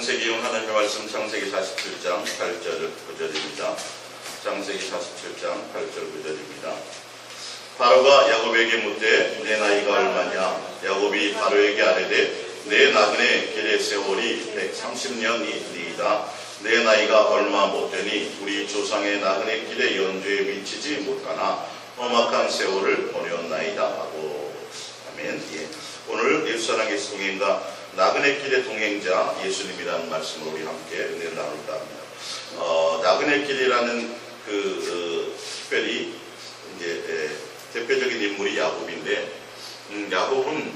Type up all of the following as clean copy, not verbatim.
창세기 하나님의 말씀 창세기 47장 8절 9절입니다. 창세기 47장 8절 9절입니다. 바로가 야곱에게 묻되 내 나이가 얼마냐? 야곱이 바로에게 아뢰되 내 나그네 길의 세월이 130년이니이다. 내 나이가 얼마 못되니 우리 조상의 나그네 길의 연주에 미치지 못하나 험악한 세월을 보내었나이다 하고. 아멘. 예. 오늘 예수사랑의 동행과 나그네 길의 동행자 예수님이라는 말씀으로 우리 함께 은혜를 나눌까 합니다. 나그네 길이라는 특별히 이제 대표적인 인물이 야곱인데, 야곱은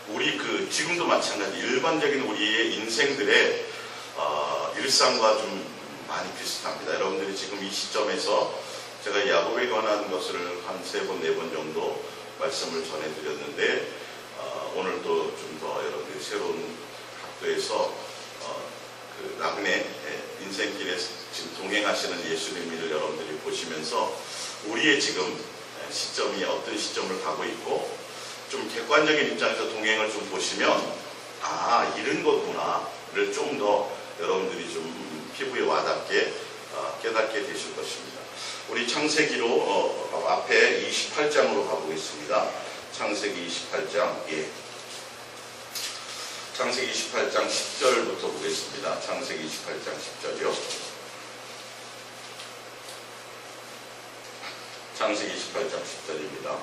우리 지금도 마찬가지 일반적인 우리의 인생들의 일상과 좀 많이 비슷합니다. 여러분들이 지금 이 시점에서 제가 야곱에 관한 것을 한 3번, 4번 정도 말씀을 전해드렸는데, 오늘도 좀 더 여러분들이 새로운 각도에서 나그네 인생길에 지금 동행하시는 예수님을 여러분들이 보시면서 우리의 지금 시점이 어떤 시점을 가고 있고, 좀 객관적인 입장에서 동행을 좀 보시면 이런 거구나를 좀 더 여러분들이 좀 피부에 와닿게 깨닫게 되실 것입니다. 우리 창세기로 앞에 28장으로 가보겠습니다. 창세기 28장, 창세기 28장 10절부터 보겠습니다. 창세기 28장 10절이요. 창세기 28장 10절입니다.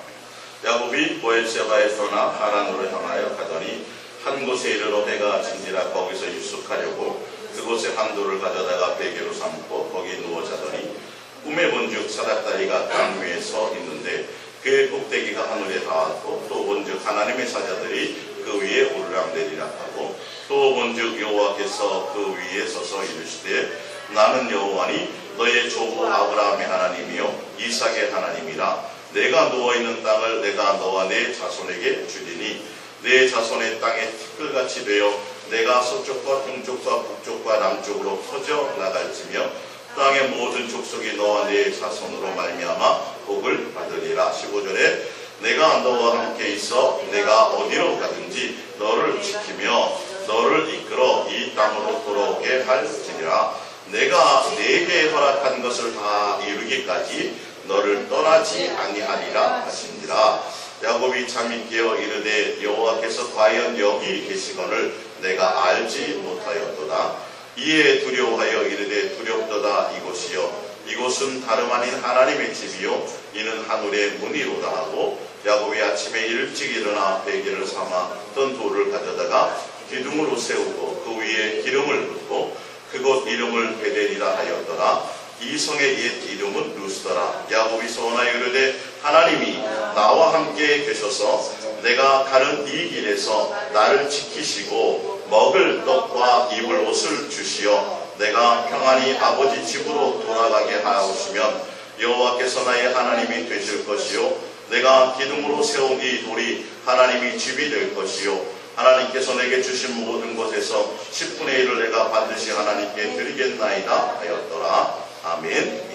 야곱이 보엘세바에 떠나 하란으로 향하여 가더니 한 곳에 이르러 해가 진지라 거기서 유숙하려고 그곳에 한 돌을 가져다가 베개로 삼고 거기 누워 자더니 꿈에 본즉 사닥다리가 땅 위에 서 있는데 그의 꼭대기가 하늘에 닿았고 또 본즉 하나님의 사자들이 그 위에 오르락내리락 하고 또 본즉 여호와께서 그 위에 서서 이르시되 나는 여호와니 너의 조부 아브라함의 하나님이요 이삭의 하나님이라. 내가 누워있는 땅을 내가 너와 내 자손에게 주리니 내 자손의 땅에 티끌같이 되어 내가 서쪽과 동쪽과 북쪽과 남쪽으로 퍼져 나갈지며 땅의 모든 족속이 너와 내 자손으로 말미암아 복을 받으리라. 15절에 내가 너와 함께 있어 내가 어디로 가든지 너를 지키며 너를 이끌어 이 땅으로 돌아오게 할지니라. 내가 네게 허락한 것을 다 이루기까지 너를 떠나지 아니하리라 하시니라. 야곱이 잠이 깨어 이르되 여호와께서 과연 여기 계시거늘 내가 알지 못하였도다. 이에 두려워하여 이르되 두렵도다. 이곳이여 이곳은 다름 아닌 하나님의 집이요 이는 하늘의 문이로다 하고 야곱이 아침에 일찍 일어나 베개를 삼아 떤 돌을 가져다가 기둥으로 세우고 그 위에 기름을 붓고 그곳 이름을 베델이라 하였더라. 이 성의 옛 이름은 루스더라. 야곱이 소원하여 이르되 하나님이 나와 함께 계셔서 내가 가는 이 길에서 나를 지키시고 먹을 떡과 입을 옷을 주시어 내가 평안히 아버지 집으로 돌아가게 하옵시면 여호와께서 나의 하나님이 되실 것이요 내가 기둥으로 세운 이 돌이 하나님이 집이 될 것이요 하나님께서 내게 주신 모든 것에서 10분의 1을 내가 반드시 하나님께 드리겠나이다 하였더라. 아멘.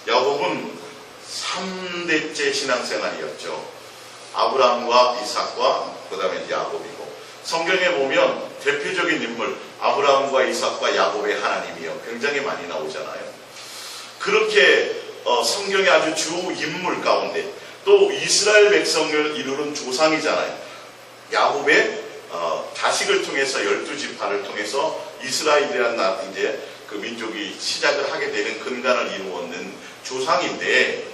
야곱은 3대째 신앙생활이었죠. 아브라함과 이삭과 그 다음에 야곱이고, 성경에 보면 대표적인 인물 아브라함과 이삭과 야곱의 하나님이요 굉장히 많이 나오잖아요. 그렇게 성경의 아주 주 인물 가운데 또 이스라엘 백성을 이루는 조상이잖아요. 야곱의 자식을 통해서 12지파를 통해서 이스라엘이라는 이제 그 민족이 시작을 하게 되는 근간을 이루었는 조상인데,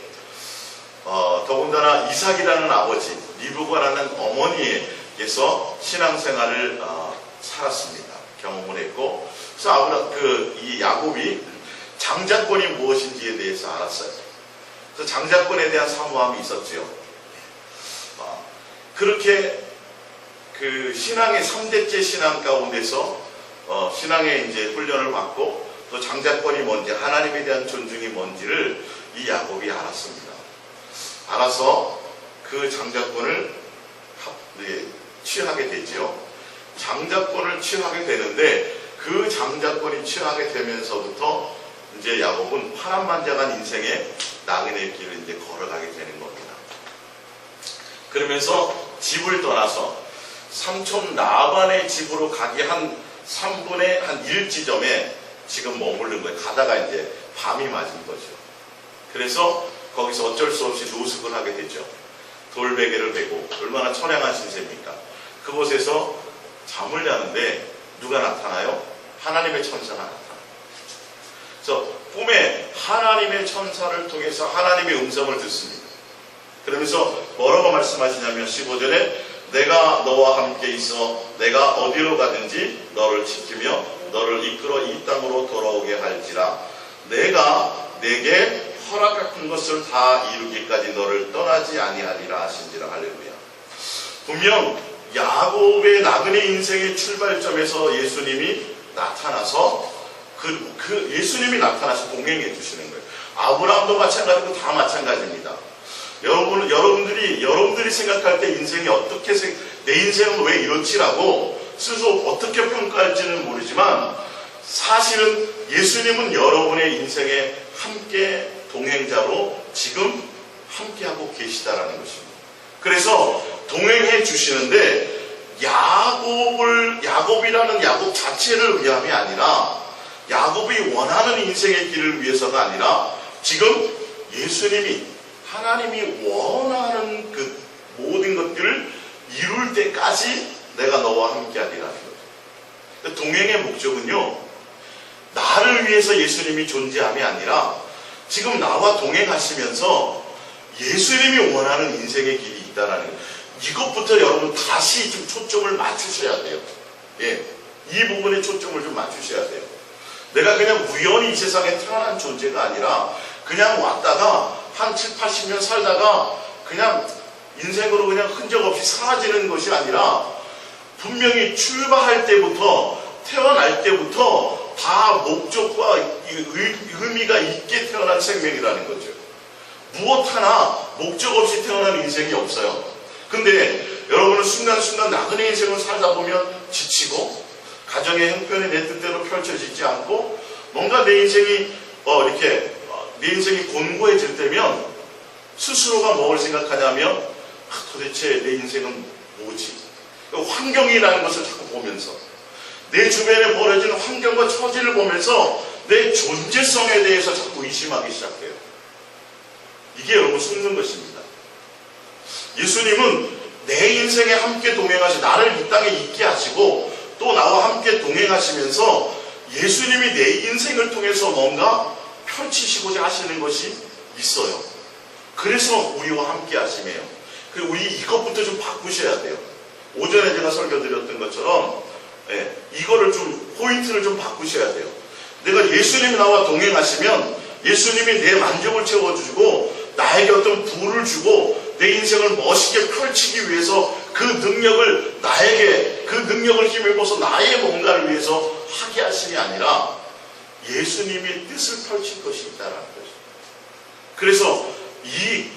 더군다나 이삭이라는 아버지, 리브가라는 어머니에게서 신앙생활을 살았습니다. 경험을 했고, 그래서 이 야곱이 장자권이 무엇인지에 대해서 알았어요. 그래서 장자권에 대한 사모함이 있었죠. 그렇게 그 신앙의 3대째 신앙 가운데서 신앙의 이제 훈련을 받고 또 장자권이 뭔지 하나님에 대한 존중이 뭔지를 이 야곱이 알았습니다. 알아서 그 장자권을 취하게 되죠. 장자권을 취하게 되는데 그 장자권이 취하게 되면서부터 이제 야곱은 파란만장한 인생의 나그네 길을 이제 걸어가게 되는 겁니다. 그러면서 집을 떠나서 삼촌 라반의 집으로 가기 한 3분의 한 1 지점에 지금 머무른 거예요. 가다가 이제 밤이 맞은 거죠. 그래서 거기서 어쩔 수 없이 노숙을 하게 되죠. 돌베개를 베고 얼마나 처량한 신세입니까? 그곳에서 잠을 자는데 누가 나타나요? 하나님의 천사가 나타나요. 그래서 꿈에 하나님의 천사를 통해서 하나님의 음성을 듣습니다. 그러면서 뭐라고 말씀하시냐면 15절에 내가 너와 함께 있어 내가 어디로 가든지 너를 지키며 너를 이끌어 이 땅으로 돌아오게 할지라 내가 내게 허락한 것을 다 이루기까지 너를 떠나지 아니하리라 하신지라. 할렐루야. 분명 야곱의 나그네 인생의 출발점에서 예수님이 나타나서 예수님이 나타나서 동행해 주시는 거예요. 아브라함도 마찬가지고 다 마찬가지입니다. 여러분들이 생각할 때 인생이 어떻게 내 인생은 왜 이렇지라고 스스로 어떻게 평가할지는 모르지만 사실은 예수님은 여러분의 인생에 함께 동행자로 지금 함께하고 계시다라는 것입니다. 그래서 동행해 주시는데 야곱이라는 야곱 자체를 위함이 아니라 야곱이 원하는 인생의 길을 위해서가 아니라 지금 예수님이 하나님이 원하는 그 모든 것들을 이룰 때까지 내가 너와 함께하리라는 거죠. 동행의 목적은요, 나를 위해서 예수님이 존재함이 아니라 지금 나와 동행하시면서 예수님이 원하는 인생의 길이 있다라는 거예요. 이것부터 여러분 다시 좀 초점을 맞추셔야 돼요. 예, 이 부분에 초점을 좀 맞추셔야 돼요. 내가 그냥 우연히 이 세상에 태어난 존재가 아니라 그냥 왔다가 한 7, 80년 살다가 그냥 인생으로 그냥 흔적 없이 사라지는 것이 아니라 분명히 출발할 때부터 태어날 때부터 다 목적과 의미가 있게 태어난 생명이라는 거죠. 무엇 하나 목적 없이 태어난 인생이 없어요. 근데 여러분은 순간순간 나그네 인생을 살다 보면 지치고 가정의 형편이 내 뜻대로 펼쳐지지 않고 뭔가 내 인생이 내 인생이 곤고해질 때면 스스로가 뭘 생각하냐면 도대체 내 인생은 뭐지? 환경이라는 것을 자꾸 보면서 내 주변에 벌어지는 환경과 처지를 보면서 내 존재성에 대해서 자꾸 의심하기 시작해요. 이게 여러분 숨는 것입니다. 예수님은 내 인생에 함께 동행하시 나를 이 땅에 있게 하시고 또 나와 함께 동행하시면서 예수님이 내 인생을 통해서 뭔가 펼치시고자 하시는 것이 있어요. 그래서 우리와 함께 하시네요. 그리고 우리 이것부터 좀 바꾸셔야 돼요. 오전에 제가 설교드렸던 것처럼 이거를 좀 포인트를 좀 바꾸셔야 돼요. 내가 예수님이 나와 동행하시면 예수님이 내 만족을 채워주고 나에게 어떤 부를 주고 내 인생을 멋있게 펼치기 위해서 그 능력을 힘입어서 나의 뭔가를 위해서 하게 하심이 아니라 예수님의 뜻을 펼칠 것이 있다는 거죠. 그래서 이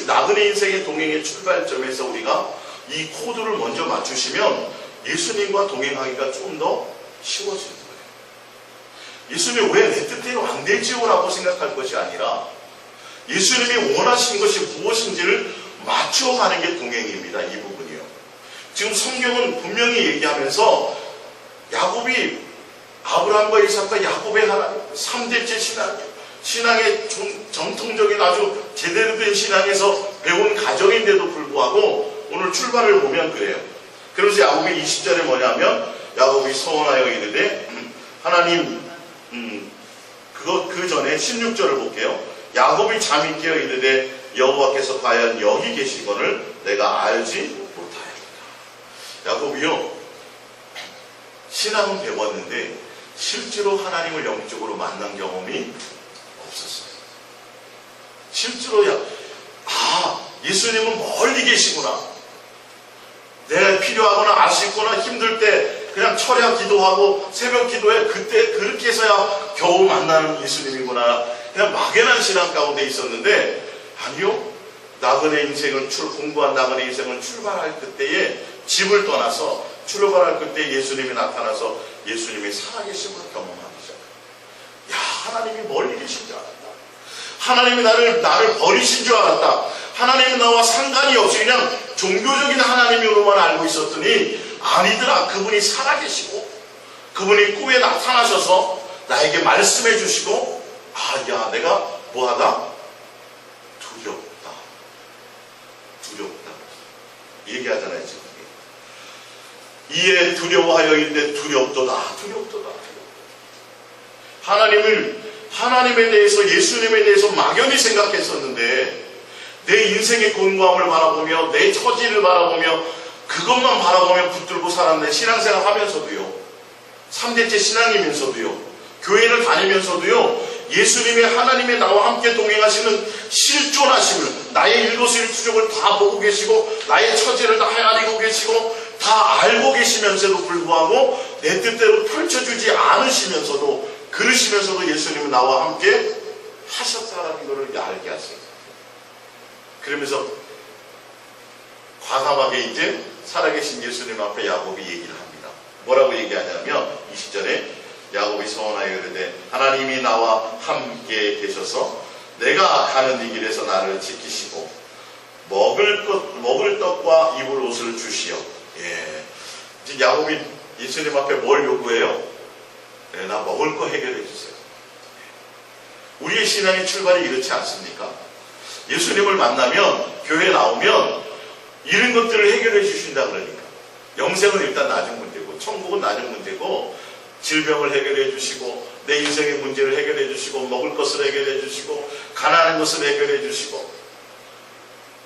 나그네 인생의 동행의 출발점에서 우리가 이 코드를 먼저 맞추시면 예수님과 동행하기가 좀 더 쉬워지는 거예요. 예수님 왜 내 뜻대로 안 되지요? 라고 생각할 것이 아니라 예수님이 원하시는 것이 무엇인지를 맞춰가는 게 동행입니다. 이 부분이요. 지금 성경은 분명히 얘기하면서 야곱이 아브라함과 이삭과 야곱의 하나님 3대째 신앙의 정통적인 아주 제대로 된 신앙에서 배운 가정인데도 불구하고 오늘 출발을 보면 그래요. 그래서 야곱이 20절에 뭐냐면 야곱이 서원하여 이르되 하나님 그 전에 16절을 볼게요. 야곱이 잠이 깨어 이르되 여호와께서 과연 여기 계시거늘 내가 알지 못하였다. 야곱이요, 신앙은 배웠는데 실제로 하나님을 영적으로 만난 경험이 없었어요. 실제로 예수님은 멀리 계시구나. 내가 필요하거나 아쉽거나 힘들 때 그냥 철야 기도하고 새벽 기도해 그때 그렇게 해서야 겨우 만나는 예수님이구나. 그냥 막연한 신앙 가운데 있었는데 아니요. 공부한 나그네 인생을 출발할 그때에 집을 떠나서 출발할 그때 예수님이 나타나서 예수님의 살아계심을 경험하기 시작해요. 하나님이 멀리 계신 줄 알았다. 하나님이 나를 버리신 줄 알았다. 하나님은 나와 상관이 없이 그냥 종교적인 하나님으로만 알고 있었더니 아니더라. 그분이 살아계시고 그분이 꿈에 나타나셔서 나에게 말씀해 주시고 야 내가 뭐하다? 두렵다. 얘기하잖아요 지금. 이에 두려워하여 있는데 두렵도다. 하나님에 대해서 예수님에 대해서 막연히 생각했었는데 내 인생의 곤고함을 바라보며 내 처지를 바라보며 그것만 바라보며 붙들고 살았네. 신앙생활 하면서도요. 3대째 신앙이면서도요. 교회를 다니면서도요. 예수님의 하나님의 나와 함께 동행하시는 실존하심을 나의 일거수일투족을 다 보고 계시고 나의 처지를 다 헤아리고 계시고 다 알고 계시면서도 불구하고 내 뜻대로 펼쳐주지 않으시면서도 그러시면서도 예수님은 나와 함께 하셨다는 것을 알게 하세요. 그러면서 과감하게 이제 살아계신 예수님 앞에 야곱이 얘기를 합니다. 뭐라고 얘기하냐면 20절에 야곱이 서원하여 이르되 하나님이 나와 함께 계셔서 내가 가는 이 길에서 나를 지키시고 먹을 떡과 입을 옷을 주시오. 이제 야곱이 예수님 앞에 뭘 요구해요? 나 먹을 거 해결해 주세요. 우리의 신앙의 출발이 이렇지 않습니까? 예수님을 만나면 교회에 나오면 이런 것들을 해결해 주신다 그러니까 영생은 일단 낮은 문제고 천국은 낮은 문제고 질병을 해결해 주시고 내 인생의 문제를 해결해 주시고 먹을 것을 해결해 주시고 가난한 것을 해결해 주시고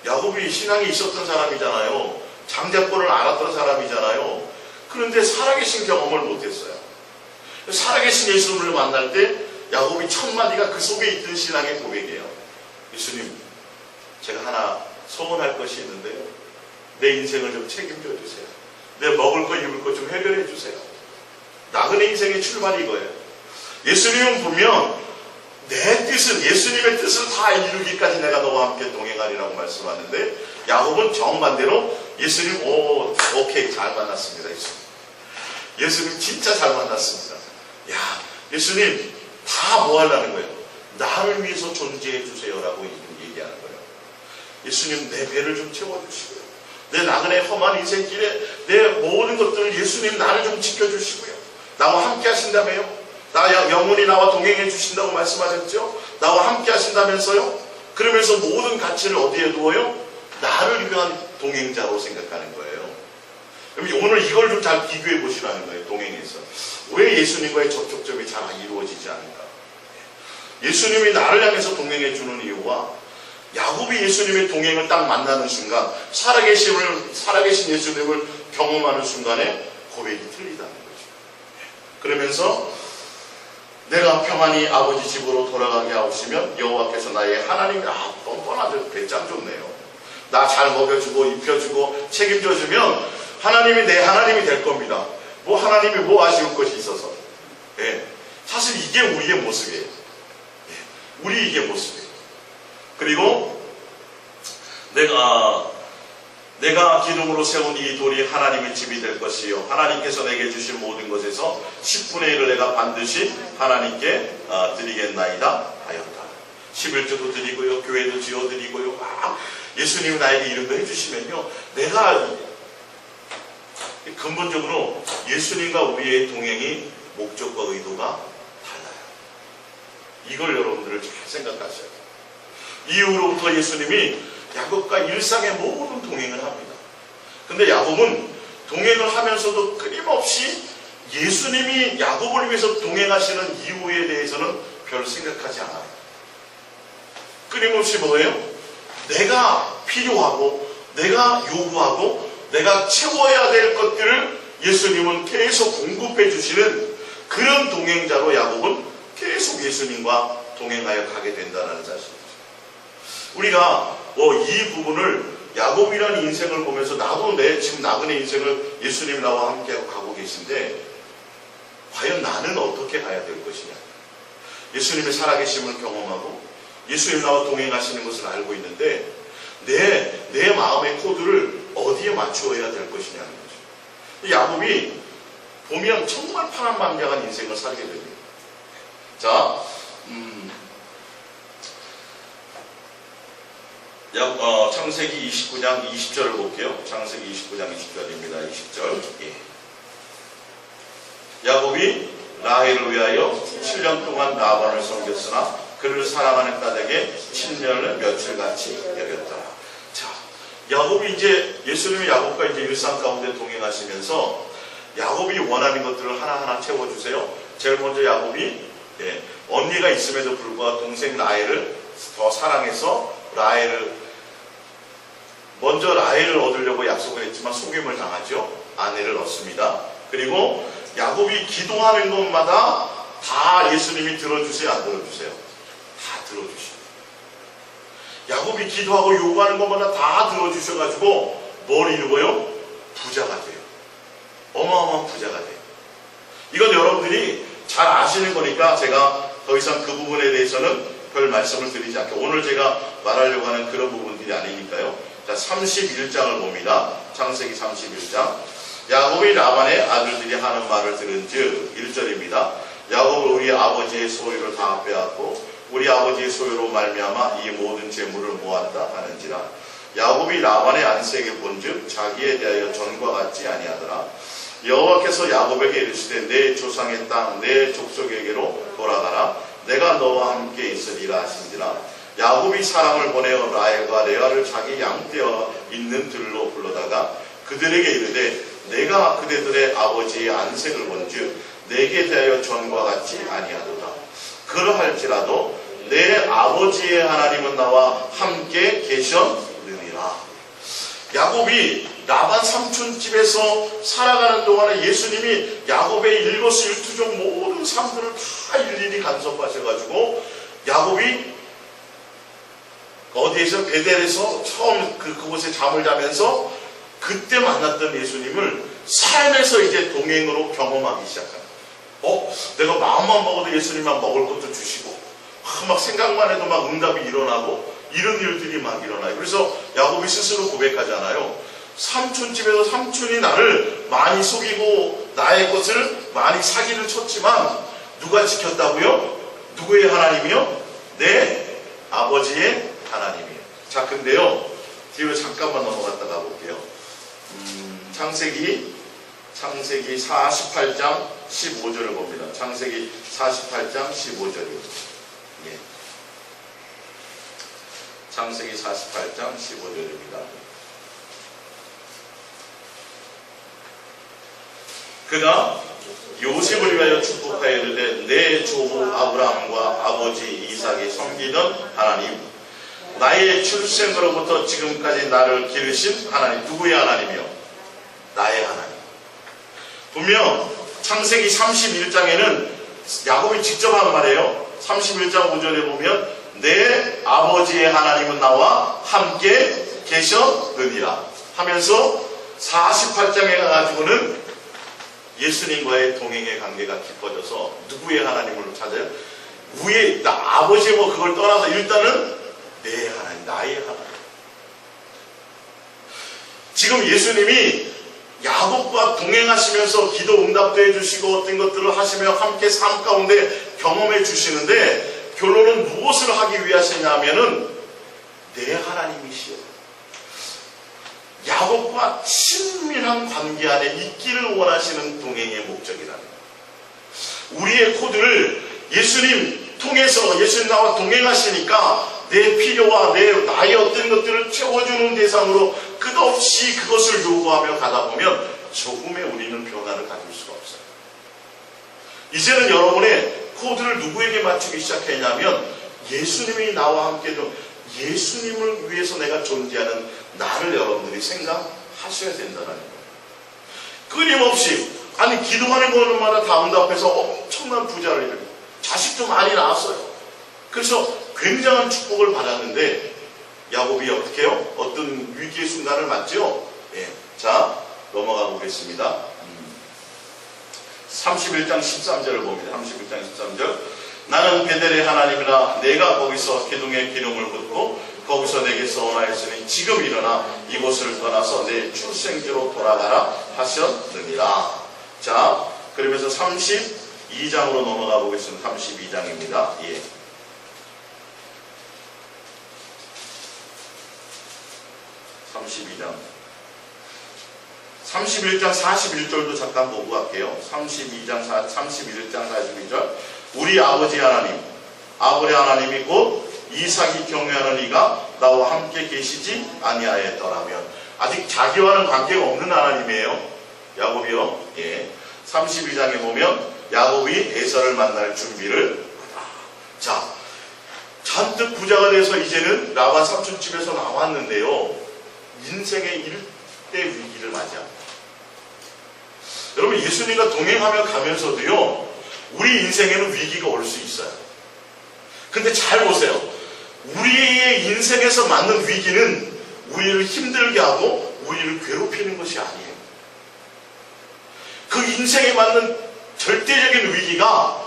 야곱이 신앙이 있었던 사람이잖아요. 장자권을 알았던 사람이잖아요. 그런데 살아계신 경험을 못했어요. 살아계신 예수님을 만날 때 야곱이 첫 마디가 그 속에 있던 신앙의 고백이에요. 예수님, 제가 하나 소원할 것이 있는데요. 내 인생을 좀 책임져 주세요. 내 먹을 거 입을 거 좀 해결해 주세요. 나그네 인생의 출발이 이거예요. 예수님은 보면 내 뜻은 예수님의 뜻을 다 이루기까지 내가 너와 함께 동행하리라고 말씀하는데 야곱은 정반대로 예수님 오케이 잘 만났습니다. 예수님 진짜 잘 만났습니다. 예수님 다 뭐 하려는 거예요? 나를 위해서 존재해 주세요라고 얘기하는 거예요. 예수님 내 배를 좀 채워주시고요. 내 나그네 험한 인생길에 내 모든 것들을 예수님 나를 좀 지켜주시고요. 나와 함께 하신다며요. 나 영원히 나와 동행해 주신다고 말씀하셨죠. 나와 함께 하신다면서요. 그러면서 모든 가치를 어디에 두어요? 나를 위한 동행자로 생각하는 거예요. 오늘 이걸 좀 잘 비교해 보시라는 거예요. 동행에서 왜 예수님과의 접촉점이 잘 이루어지지 않을까? 예수님이 나를 향해서 동행해 주는 이유와 야곱이 예수님의 동행을 딱 만나는 순간 살아계신 예수님을 경험하는 순간에 고백이 틀리다는 거죠. 그러면서 내가 평안히 아버지 집으로 돌아가게 하시면 여호와께서 나의 하나님, 뻔뻔하죠. 배짱 좋네요. 나 잘 먹여주고 입혀주고 책임져주면 하나님이 내 하나님이 될 겁니다. 하나님이 뭐 아쉬운 것이 있어서. 사실 이게 우리의 모습이에요. 우리 이게 모습이에요. 그리고 내가 기둥으로 세운 이 돌이 하나님의 집이 될 것이요. 하나님께서 내게 주신 모든 것에서 10분의 1을 내가 반드시 하나님께 드리겠나이다 하였다. 11조도 드리고요. 교회도 지어드리고요. 예수님이 나에게 이런 거 해주시면요. 내가 근본적으로 예수님과 우리의 동행이 목적과 의도가 달라요. 이걸 여러분들을 잘 생각하셔야 돼요. 이후로부터 예수님이 야곱과 일상의 모든 동행을 합니다. 근데 야곱은 동행을 하면서도 끊임없이 예수님이 야곱을 위해서 동행하시는 이유에 대해서는 별 생각하지 않아요. 끊임없이 뭐예요? 내가 필요하고 내가 요구하고 내가 채워야 될 것들을 예수님은 계속 공급해 주시는 그런 동행자로 야곱은 계속 예수님과 동행하여 가게 된다는 사실이죠. 우리가 이 부분을 야곱이라는 인생을 보면서 나도 내 지금 나그네 인생을 예수님 나와 함께 가고 계신데 과연 나는 어떻게 가야 될 것이냐. 예수님의 살아계심을 경험하고 예수님 나와 동행하시는 것을 알고 있는데 내 마음의 코드를 어디에 맞추어야 될 것이냐는 거죠. 야곱이 보면 정말 파란만장한 인생을 살게 됩니다. 자, 창세기 29장 20절을 볼게요. 창세기 29장 20절입니다. 20절. 예. 야곱이 라헬을 위하여 7년 동안 라반을 섬겼으나 그를 사랑하는 까닭에 친년을 며칠같이 여겼다. 자, 야곱이 이제 예수님이 야곱과 이제 일상 가운데 동행하시면서 야곱이 원하는 것들을 하나하나 채워주세요. 제일 먼저 야곱이 언니가 있음에도 불구하고 동생 라헬을 더 사랑해서 먼저 라헬을 얻으려고 약속을 했지만 속임을 당하죠. 아내를 얻습니다. 그리고 야곱이 기도하는 것마다 다 예수님이 들어주세요, 안 들어주세요? 다 들어주시고, 야곱이 기도하고 요구하는 것마다 다 들어주셔가지고 뭘 이루어요? 부자가 돼요. 어마어마한 부자가 돼요. 이건 여러분들이 잘 아시는 거니까 제가 더 이상 그 부분에 대해서는 별 말씀을 드리지 않게, 오늘 제가 말하려고 하는 그런 부분들이 아니니까요. 자, 31장을 봅니다. 창세기 31장. 야곱이 라반의 아들들이 하는 말을 들은즉 1절입니다. 야곱은 우리 아버지의 소유를 다 빼앗고 우리 아버지의 소유로 말미암아 이 모든 재물을 모았다 하는지라. 야곱이 라반의 안색에 본즉 자기에 대하여 전과 같지 아니하더라. 여호와께서 야곱에게 이르시되 내 조상의 땅 내 족속에게로 돌아가라. 내가 너와 함께 있으리라 하신지라. 야곱이 사람을 보내어 라헬과 레아를 자기 양떼어 있는 들로 불러다가 그들에게 이르되 내가 그대들의 아버지의 안색을 본즉 내게 대하여 전과 같지 아니하도다. 그러할지라도 내 아버지의 하나님은 나와 함께 계셨느니라. 야곱이 라반 삼촌 집에서 살아가는 동안에 예수님이 야곱의 일거수일투족 모든 삶들을 다 일일이 간섭하셔가지고 야곱이 어디에서 베델에서 처음 그곳에 잠을 자면서 그때 만났던 예수님을 삶에서 이제 동행으로 경험하기 시작합니다. 내가 마음만 먹어도 예수님만 먹을 것도 주시고 막 생각만 해도 막 응답이 일어나고 이런 일들이 막 일어나요. 그래서 야곱이 스스로 고백하잖아요. 삼촌 집에서 삼촌이 나를 많이 속이고 나의 것을 많이 사기를 쳤지만 누가 지켰다고요? 누구의 하나님이요? 내 아버지의 하나님이에요. 자, 근데요, 뒤로 잠깐만 넘어갔다 가볼게요. 창세기 48장 15절을 봅니다. 창세기 48장 15절이요. 예. 창세기 48장 15절입니다. 그가 요셉을 위하여 축복하여 이르되 내 조부 아브라함과 아버지 이삭이 섬기던 하나님, 나의 출생으로부터 지금까지 나를 기르신 하나님. 누구의 하나님이요? 나의 하나님. 분명 창세기 31장에는 야곱이 직접 한 말이에요. 31장 5절에 보면 내 아버지의 하나님은 나와 함께 계셨느니라 하면서 48장에 가가지고는 예수님과의 동행의 관계가 깊어져서 누구의 하나님을 찾아요? 아버지 뭐 그걸 떠나서 일단은 내 하나님, 나의 하나님. 지금 예수님이 야곱과 동행하시면서 기도 응답도 해주시고 어떤 것들을 하시며 함께 삶 가운데 경험해 주시는데 결론은 무엇을 하기 위하시냐면은 내 하나님이시여. 야곱과 친밀한 관계 안에 있기를 원하시는 동행의 목적이라는 거예요. 우리의 코드를 예수님 통해서 예수님 나와 동행하시니까 내 필요와 나의 어떤 것들을 채워주는 대상으로 끝없이 그것을 요구하며 가다 보면 조금의 우리는 변화를 가질 수가 없어요. 이제는 여러분의 코드를 누구에게 맞추기 시작했냐면 예수님이 나와 함께 예수님을 위해서 내가 존재하는 나를 여러분들이 생각하셔야 된다는 거예요. 끊임없이 기도하는 것마다 다 응답해서 엄청난 부자를 이루고 자식도 많이 낳았어요. 그래서 굉장한 축복을 받았는데 야곱이 어떻게 해요? 어떤 위기의 순간을 맞죠? 예. 자, 넘어가 보겠습니다. 31장 13절을 봅니다. 31장 13절. 나는 베델의 하나님이라 내가 거기서 기둥의 기름을 붓고 거기서 내게 서원하였으니 지금 일어나 이곳을 떠나서 내 출생지로 돌아가라 하셨느니라. 자, 그러면서 32장으로 넘어가 보겠습니다. 32장입니다. 예. 32장 31장 41절도 잠깐 보고 갈게요. 31장 41절 우리 아버지 하나님 아브라함 하나님이 곧 이삭이 경외하는 이가 나와 함께 계시지 아니하였더라면 아직 자기와는 관계가 없는 하나님이에요. 야곱이요. 예. 32장에 보면 야곱이 에서를 만날 준비를 하다. 자, 잔뜩 부자가 돼서 이제는 라반 삼촌 집에서 나왔는데요. 인생의 일대 위기를 맞이합니다. 여러분 예수님과 동행하며 가면서도요. 우리 인생에는 위기가 올 수 있어요. 근데 잘 보세요. 우리의 인생에서 맞는 위기는 우리를 힘들게 하고 우리를 괴롭히는 것이 아니에요. 그 인생에 맞는 절대적인 위기가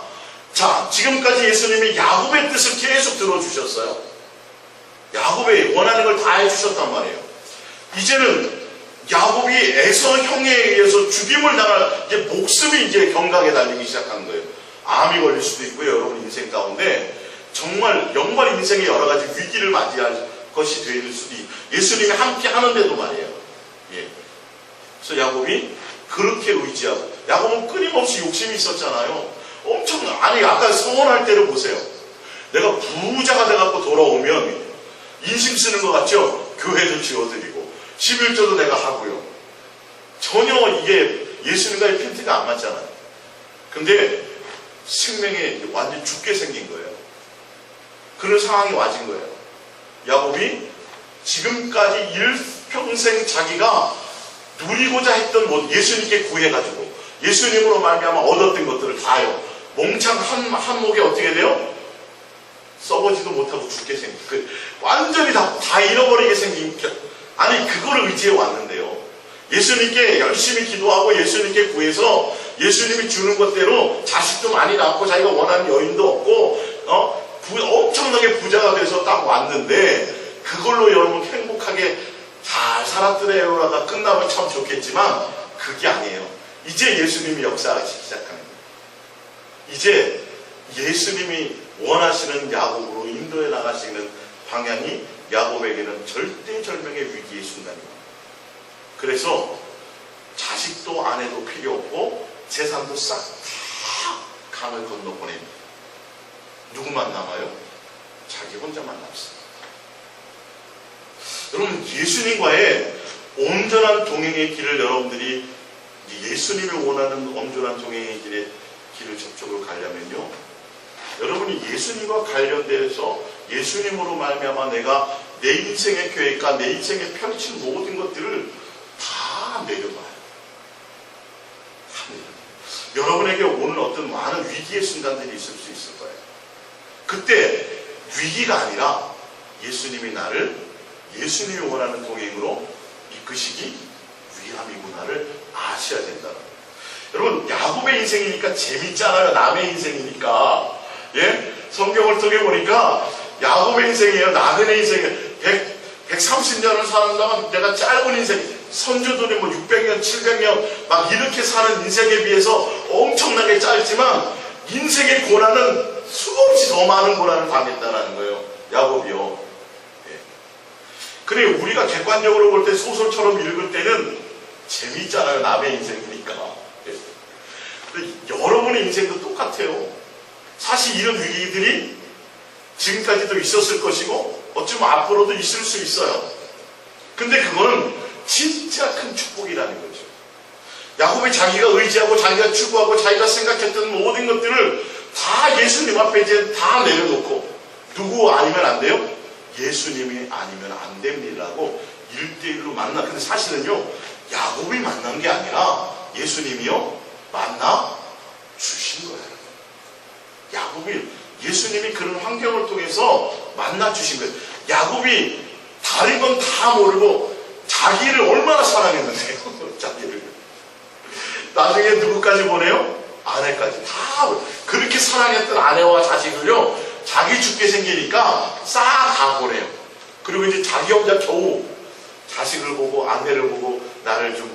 자 지금까지 예수님이 야곱의 뜻을 계속 들어주셨어요. 야곱의 원하는 걸 다 해주셨단 말이에요. 이제는 야곱이 에서 형에 의해서 죽임을 당할 이제 목숨이 이제 경각에 달리기 시작한 거예요. 암이 걸릴 수도 있고요. 여러분 인생 가운데 정말 인생의 여러 가지 위기를 맞이할 것이 될 수도 있고 예수님이 함께 하는데도 말이에요. 예. 그래서 야곱이 그렇게 의지하고 야곱은 끊임없이 욕심이 있었잖아요. 엄청 아니 아까 서원할 때를 보세요. 내가 부자가 돼갖고 돌아오면 인심 쓰는 것 같죠? 교회도 지어드리고 11조도 내가 하고요. 전혀 이게 예수님과의 핀트가 안 맞잖아요. 근데 생명에 완전히 죽게 생긴 거예요. 그런 상황이 와진 거예요. 야곱이 지금까지 일평생 자기가 누리고자 했던 예수님께 구해가지고 예수님으로 말미암아 얻었던 것들을 다요. 몽창 한 목에 어떻게 돼요? 써보지도 못하고 죽게 생긴 완전히 다 잃어버리게 생긴 아니 그거를 의지해 왔는데요. 예수님께 열심히 기도하고 예수님께 구해서 예수님이 주는 것대로 자식도 많이 낳고 자기가 원하는 여인도 없고 엄청나게 부자가 돼서 딱 왔는데 그걸로 여러분 행복하게 잘 살았더래요라가 끝나면 참 좋겠지만 그게 아니에요. 이제 예수님이 역사하기 시작합니다. 이제 예수님이 원하시는 야곱으로 인도해 나가시는 방향이 야곱에게는 절대절명의 위기의 순간입니다. 그래서 자식도 아내도 필요 없고 재산도 싹 다 강을 건너 보냅니다. 누구만 남아요? 자기 혼자만 남습니다. 여러분 예수님과의 온전한 동행의 길을 여러분들이 예수님이 원하는 온전한 동행의 길을 접촉을 가려면요. 여러분이 예수님과 관련돼서 예수님으로 말미암아 내가 내 인생의 계획과 내 인생에 펼친 모든 것들을 다 내려봐요. 여러분에게 오늘 어떤 많은 위기의 순간들이 있을 수 있을 거예요. 그때 위기가 아니라 예수님이 나를 예수님이 원하는 동행으로 이끄시기 위함이구나를 아셔야 된다. 여러분 야곱의 인생이니까 재밌잖아요. 남의 인생이니까. 예? 성경을 통해 보니까 야곱의 인생이에요. 나그네 인생이에요. 130년을 사는 동안 내가 짧은 인생 선조들이 600년 700년 막 이렇게 사는 인생에 비해서 엄청나게 짧지만 인생의 고난은 수없이 더 많은 고난을 당했다는 거예요. 야곱이요. 예. 그래 우리가 객관적으로 볼 때 소설처럼 읽을 때는 재미있잖아요. 남의 인생이니까. 예. 근데 여러분의 인생도 똑같아요. 사실 이런 위기들이 지금까지도 있었을 것이고 어쩌면 앞으로도 있을 수 있어요. 근데 그거는 진짜 큰 축복이라는 거죠. 야곱이 자기가 의지하고 자기가 추구하고 자기가 생각했던 모든 것들을 다 예수님 앞에 이제 다 내려놓고 누구 아니면 안 돼요? 예수님이 아니면 안 됩니다라고 1대1로 만나. 근데 사실은요 야곱이 만난 게 아니라 예수님이요 만나 주신 거예요. 야곱이 예수님이 그런 환경을 통해서 만나 주신 거예요. 야곱이 다른 건 다 모르고 자기를 얼마나 사랑했는데요. 자기를 나중에 누구까지 보내요? 아내까지 다 그렇게 사랑했던 아내와 자식을요 자기 죽게 생기니까 싹 다 보내요. 그리고 이제 자기 혼자 겨우 자식을 보고 아내를 보고 나를 좀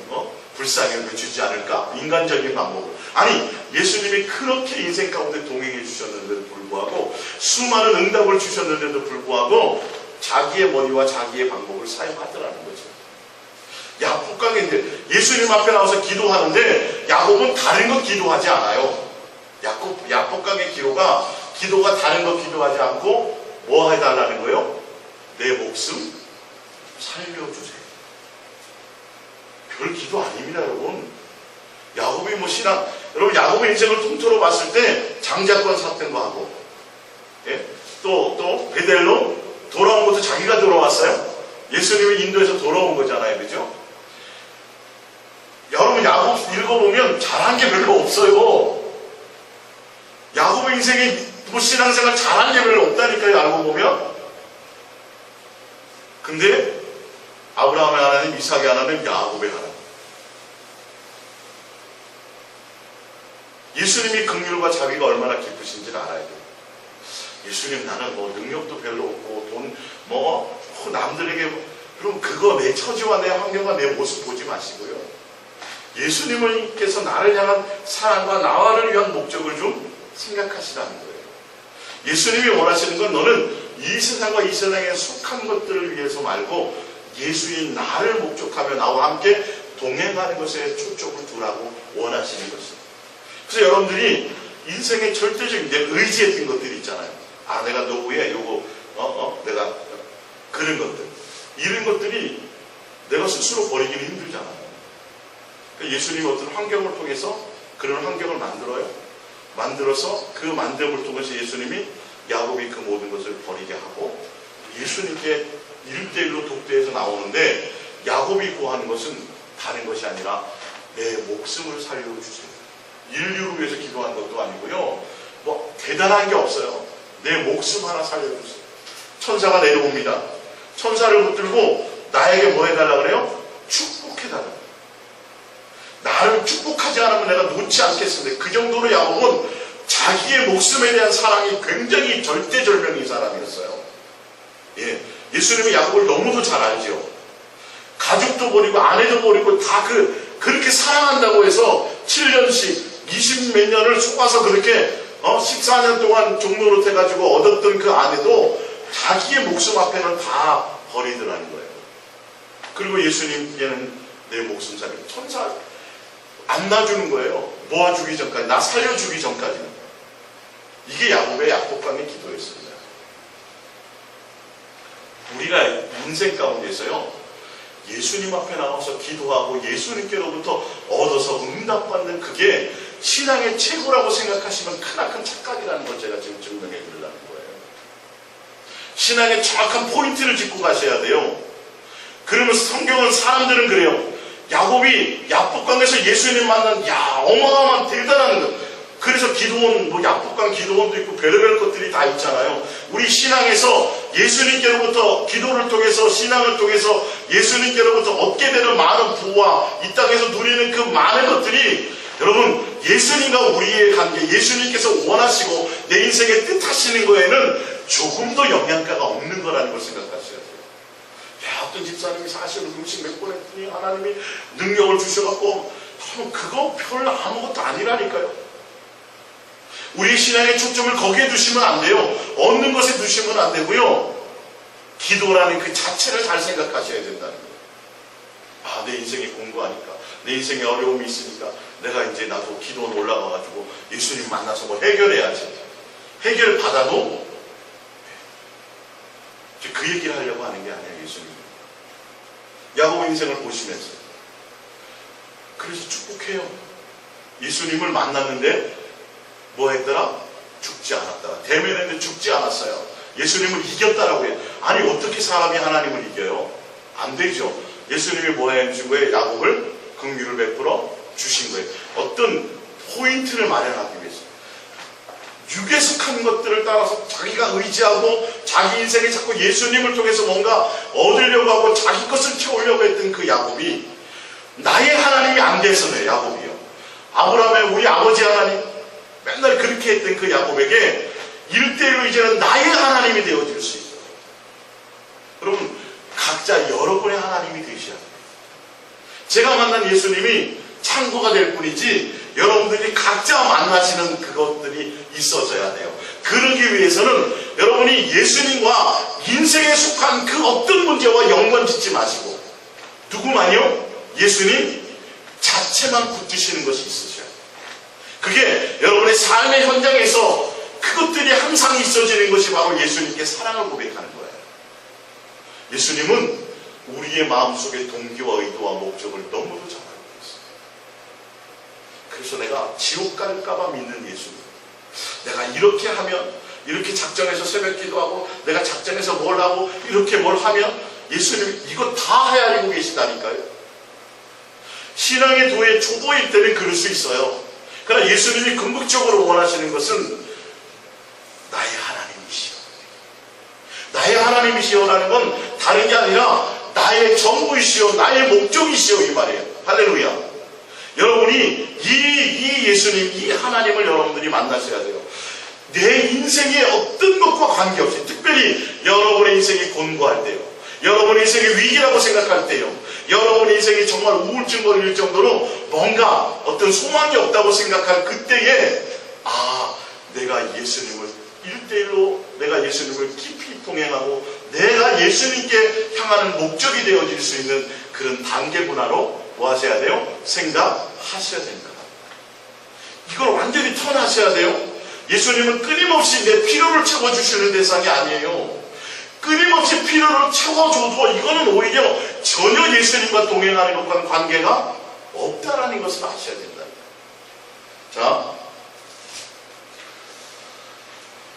불쌍히 주지 않을까? 인간적인 방법으로. 아니 예수님이 그렇게 인생 가운데 동행해 주셨는데도 불구하고 수많은 응답을 주셨는데도 불구하고 자기의 머리와 자기의 방법을 사용하더라는 거죠. 야복강인데 예수님 앞에 나와서 기도하는데 야곱은 다른 거 기도하지 않아요. 야복강의 기도가 다른 거 기도하지 않고 뭐 해달라는 거예요? 내 목숨 살려주세요. 별 기도 아닙니다, 여러분. 야곱이 뭐 신앙, 여러분 야곱의 인생을 통틀어 봤을 때 장자권 사건도 하고, 예? 또 베델로 돌아온 것도 자기가 돌아왔어요. 예수님이 인도에서 돌아온 거잖아요, 그죠? 여러분 야곱 읽어보면 잘한 게 별로 없어요. 야곱의 인생에 뭐 신앙생활 잘한 게 별로 없다니까요, 알고 보면. 근데 아브라함의 하나님, 이삭의 하나님, 야곱의 하나님. 예수님이 긍휼과 자비가 얼마나 깊으신지를 알아야 돼요. 예수님 나는 뭐 능력도 별로 없고 돈 남들에게 그럼 그거 내 처지와 내 환경과 내 모습 보지 마시고요. 예수님께서 나를 향한 사랑과 나를 위한 목적을 좀 생각하시라는 거예요. 예수님이 원하시는 건 너는 이 세상과 이 세상에 속한 것들을 위해서 말고 예수인 나를 목적하며 나와 함께 동행하는 것에 초점을 두라고 원하시는 것입니다. 그래서 여러분들이 인생의 절대적인 내 의지했던 것들이 있잖아요. 아, 내가 노후에 요거, 내가 그런 것들. 이런 것들이 내가 스스로 버리기는 힘들잖아요. 그러니까 예수님이 어떤 환경을 통해서 그런 환경을 만들어요. 만들어서 그 만듦을 통해서 예수님이 야곱이 그 모든 것을 버리게 하고 예수님께 1대1로 독대해서 나오는데 야곱이 구하는 것은 다른 것이 아니라 내 목숨을 살려주세요. 인류를 위해서 기도한 것도 아니고요. 뭐 대단한 게 없어요. 내 목숨 하나 살려주세요. 천사가 내려옵니다. 천사를 붙들고 나에게 뭐 해달라 그래요? 축복해달라. 나를 축복하지 않으면 내가 놓지 않겠습니다. 그 정도로 야곱은 자기의 목숨에 대한 사랑이 굉장히 절대절명인 사람이었어요. 예, 예수님이 야곱을 너무도 잘 알죠. 가족도 버리고 아내도 버리고 다 그렇게 사랑한다고 해서 7년씩 20몇 년을 속아서 그렇게 14년 동안 종노릇 해가지고 얻었던 그 아내도 자기의 목숨 앞에는 다 버리더라는 거예요. 그리고 예수님께는 내 목숨 살려. 천사 안 놔주는 거예요. 모아주기 전까지, 나 살려주기 전까지는. 이게 야곱의 야복강의 기도였습니다. 우리가 인생 가운데서요, 예수님 앞에 나와서 기도하고 예수님께로부터 얻어서 응답받는 그게 신앙의 최고라고 생각하시면 크나큰 착각이라는 걸 제가 지금 증명해 드리려는 거예요. 신앙의 정확한 포인트를 짚고 가셔야 돼요. 그러면 성경은 사람들은 그래요. 야곱이 야복강에서 예수님 만난 어마어마한 대단한 것. 그래서 기도원, 야복강 기도원도 있고 별의별 것들이 다 있잖아요. 우리 신앙에서 예수님께로부터 기도를 통해서 신앙을 통해서 예수님께로부터 얻게 되는 많은 부와 이 땅에서 누리는 그 많은 것들이 여러분 예수님과 우리의 관계, 예수님께서 원하시고 내 인생에 뜻하시는 거에는 조금도 영향가가 없는 거라는 걸 생각하셔야 돼요. 어떤 집사님이 사실 음식 몇 번 했더니 하나님이 능력을 주셔갖고 그거 별로 아무것도 아니라니까요. 우리 신앙의 초점을 거기에 두시면 안 돼요. 얻는 것에 두시면 안 되고요. 기도라는 그 자체를 잘 생각하셔야 된다는 거예요. 아, 내 인생에 공부하니까, 내 인생에 어려움이 있으니까 내가 이제 나도 기도원 올라가가지고 예수님 만나서 뭐 해결해야지. 해결 받아도 그 얘기를 하려고 하는 게 아니에요, 예수님. 야곱 인생을 보시면서. 그래서 축복해요. 예수님을 만났는데 뭐 했더라? 죽지 않았더라. 대면했는데 죽지 않았어요. 예수님을 이겼다라고 해요. 아니 어떻게 사람이 하나님을 이겨요? 안 되죠. 예수님이 뭐 해주신 거예요? 야곱을 긍휼을 베풀어 주신 거예요. 어떤 포인트를 마련하기 위해서. 육에 속한 것들을 따라서 자기가 의지하고 자기 인생에 자꾸 예수님을 통해서 뭔가 얻으려고 하고 자기 것을 채우려고 했던 그 야곱이 나의 하나님이 안 돼서네. 야곱이요. 아브라함의 우리 아버지 하나님 맨날 그렇게 했던 그 야곱에게 1대1로 이제는 나의 하나님이 되어줄 수 있어요. 여러분 각자 여러분의 하나님이 되셔야 돼요. 제가 만난 예수님이 창고가 될 뿐이지 여러분들이 각자 만나시는 그것들이 있어져야 돼요. 그러기 위해서는 여러분이 예수님과 인생에 속한 그 어떤 문제와 연관 짓지 마시고 누구만요? 예수님 자체만 붙드시는 것이 있으셔요. 그게 여러분의 삶의 현장에서 그것들이 항상 있어지는 것이 바로 예수님께 사랑을 고백하는 거예요. 예수님은 우리의 마음속의 동기와 의도와 목적을 너무도 잘 알고 있어요. 그래서 내가 지옥 갈까봐 믿는 예수님, 내가 이렇게 하면, 이렇게 작정해서 새벽 기도하고 내가 작정해서 뭘 하고 이렇게 뭘 하면 예수님이 이거 다 헤아리고 계시다니까요. 신앙의 도의 초보일 때는 그럴 수 있어요. 그러나 예수님이 궁극적으로 원하시는 것은 나의 하나님이시여. 나의 하나님이시여라는 건 다른 게 아니라 나의 전부이시여, 나의 목적이시여, 이 말이에요. 할렐루야. 여러분이 이 예수님, 이 하나님을 여러분들이 만나셔야 돼요. 내 인생의 어떤 것과 관계없이, 특별히 여러분의 인생이 곤고할 때요, 여러분의 인생이 위기라고 생각할 때요, 여러분의 인생이 정말 우울증 걸릴 정도로 뭔가 어떤 소망이 없다고 생각할 그때에 내가 예수님을 1대1로 내가 예수님을 깊이 동행하고 내가 예수님께 향하는 목적이 되어질 수 있는 그런 단계 문화로 뭐 하셔야 돼요? 생각하셔야 됩니다. 이걸 완전히 턴하셔야 돼요. 예수님은 끊임없이 내 필요를 채워주시는 대상이 아니에요. 끊임없이 필요를 채워줘도 이거는 오히려 전혀 예수님과 동행하는 것과는 관계가 없다라는 것을 아셔야 된다. 자,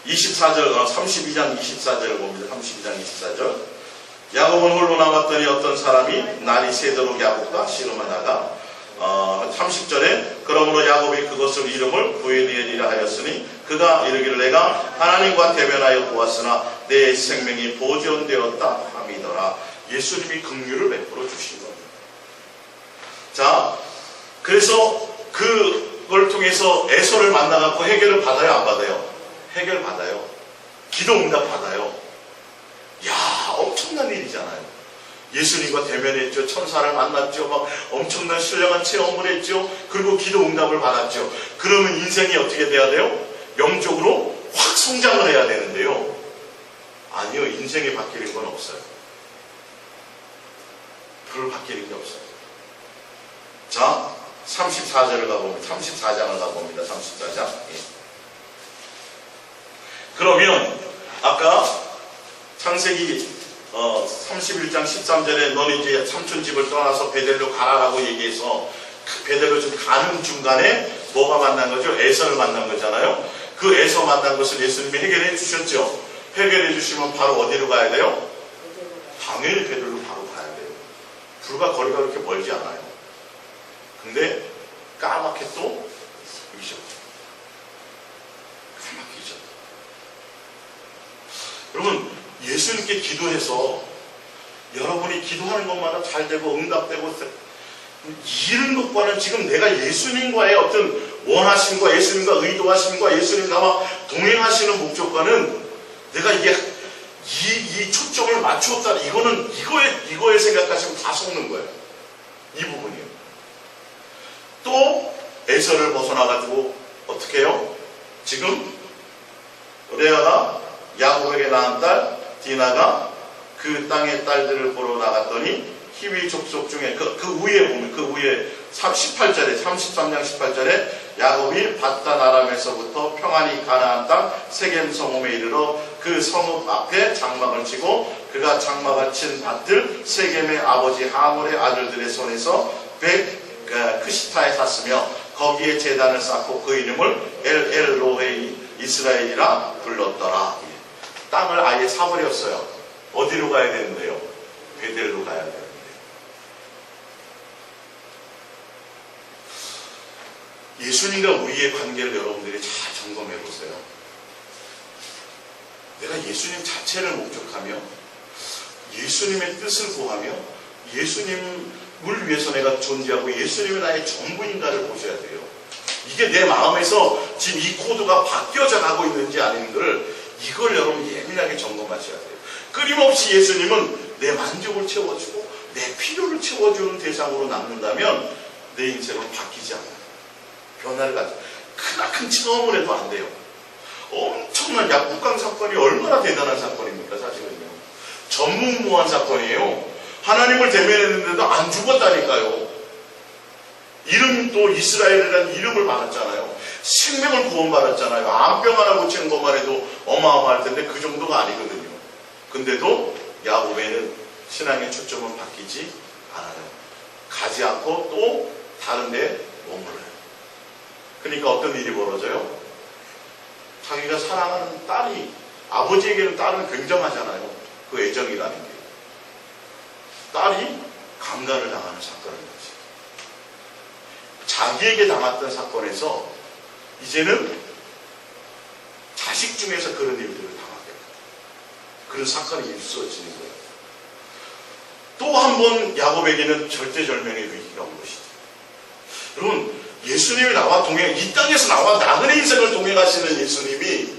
32장 24절을 봅니다. 32장 24절. 야곱은 홀로 남았더니 어떤 사람이 날이 새도록 야곱과 씨름하다가 30절에 그러므로 야곱이 그것을 이름을 부에니엘이라 하였으니 그가 이르기를 내가 하나님과 대면하여 보았으나 내 생명이 보존되었다 함이더라. 예수님이 긍휼을 베풀어 주신 겁니다. 자, 그래서 그걸 통해서 에서를 만나갖고 해결을 받아요, 안 받아요? 해결 받아요. 기도 응답 받아요. 야, 엄청난 일이잖아요. 예수님과 대면했죠. 천사를 만났죠. 막 엄청난 신령한 체험을 했죠. 그리고 기도 응답을 받았죠. 그러면 인생이 어떻게 돼야 돼요? 영적으로 확 성장을 해야 되는데요. 아니요, 인생이 바뀌는 건 없어요. 별로 바뀌는 게 없어요. 자, 34절을 가봅니다. 34장을 가봅니다. 34장. 그러면 아까 창세기 31장 13절에 너는 이제 삼촌 집을 떠나서 베델로 가라라고 얘기해서 베델로 좀 가는 중간에 뭐가 만난 거죠? 에서를 만난 거잖아요. 그 에서 만난 것을 예수님이 해결해 주셨죠. 해결해 주시면 바로 어디로 가야 돼요? 당연히 베델로 바로 가야 돼요. 불과 거리가 그렇게 멀지 않아요. 근데 까맣게 또 잊었죠. 까맣게 잊었죠. 여러분, 예수님께 기도해서 여러분이 기도하는 것마다 잘 되고 응답되고 이런 것과는 지금 내가 예수님과의 어떤 원하심과 예수님과 의도하심과 예수님 나와 동행하시는 목적과는 내가 이게 이 초점을 맞추었다. 이거는 이거에 생각하시면 다 속는 거예요. 이 부분이에요. 또 에서를 벗어나가지고 어떻게 해요? 지금 레아가 야곱에게 낳은 딸 디나가 그 땅의 딸들을 보러 나갔더니 히위 족속 중에 그 위에 보면 그 위에 18절에 33장 18절에 야곱이 밧단 아람에서부터 평안히 가나안 땅 세겜 성읍에 이르러 그 성읍 앞에 장막을 치고 그가 장막을 친 밭을 세겜의 아버지 하몰의 아들들의 손에서 크시타에 샀으며 거기에 제단을 쌓고 그 이름을 엘로헤이 이스라엘이라 불렀더라. 땅을 아예 사버렸어요. 어디로 가야 되는데요? 베델로 가야 되는데. 예수님과 우리의 관계를 여러분들이 잘 점검해 보세요. 내가 예수님 자체를 목적하며 예수님의 뜻을 구하며 예수님을 위해서 내가 존재하고 예수님이 나의 전부인가를 보셔야 돼요. 이게 내 마음에서 지금 이 코드가 바뀌어져 가고 있는지 아닌지를 이걸 여러분 예민하게 점검하셔야 돼요. 끊임없이 예수님은 내 만족을 채워주고 내 필요를 채워주는 대상으로 남는다면 내 인생은 바뀌지 않아요. 변화를 가져. 크나큰 체험을 해도 안 돼요. 엄청난 약국강 사건이 얼마나 대단한 사건입니까? 사실은요. 전무후무한 사건이에요. 하나님을 대면했는데도 안 죽었다니까요. 이름도 이스라엘이라는 이름을 받았잖아요. 생명을 구원받았잖아요. 암병 하나 고치는 것만 해도 어마어마할 텐데 그 정도가 아니거든요. 근데도 야곱에는 신앙의 초점은 바뀌지 않아요. 가지 않고 또 다른 데 머물러요. 그러니까 어떤 일이 벌어져요? 자기가 사랑하는 딸이, 아버지에게는 딸은 굉장하잖아요. 그 애정이라는 게. 딸이 강간을 당하는 사건인 거지. 자기에게 당했던 사건에서 이제는 자식 중에서 그런 일들을 당하겠다. 그런 사건이 일수어지는 거예요. 또 한 번 야곱에게는 절대절명의 위기가 온 것이죠. 여러분, 예수님이 나와 이 땅에서 나와 나그네 인생을 동행하시는 예수님이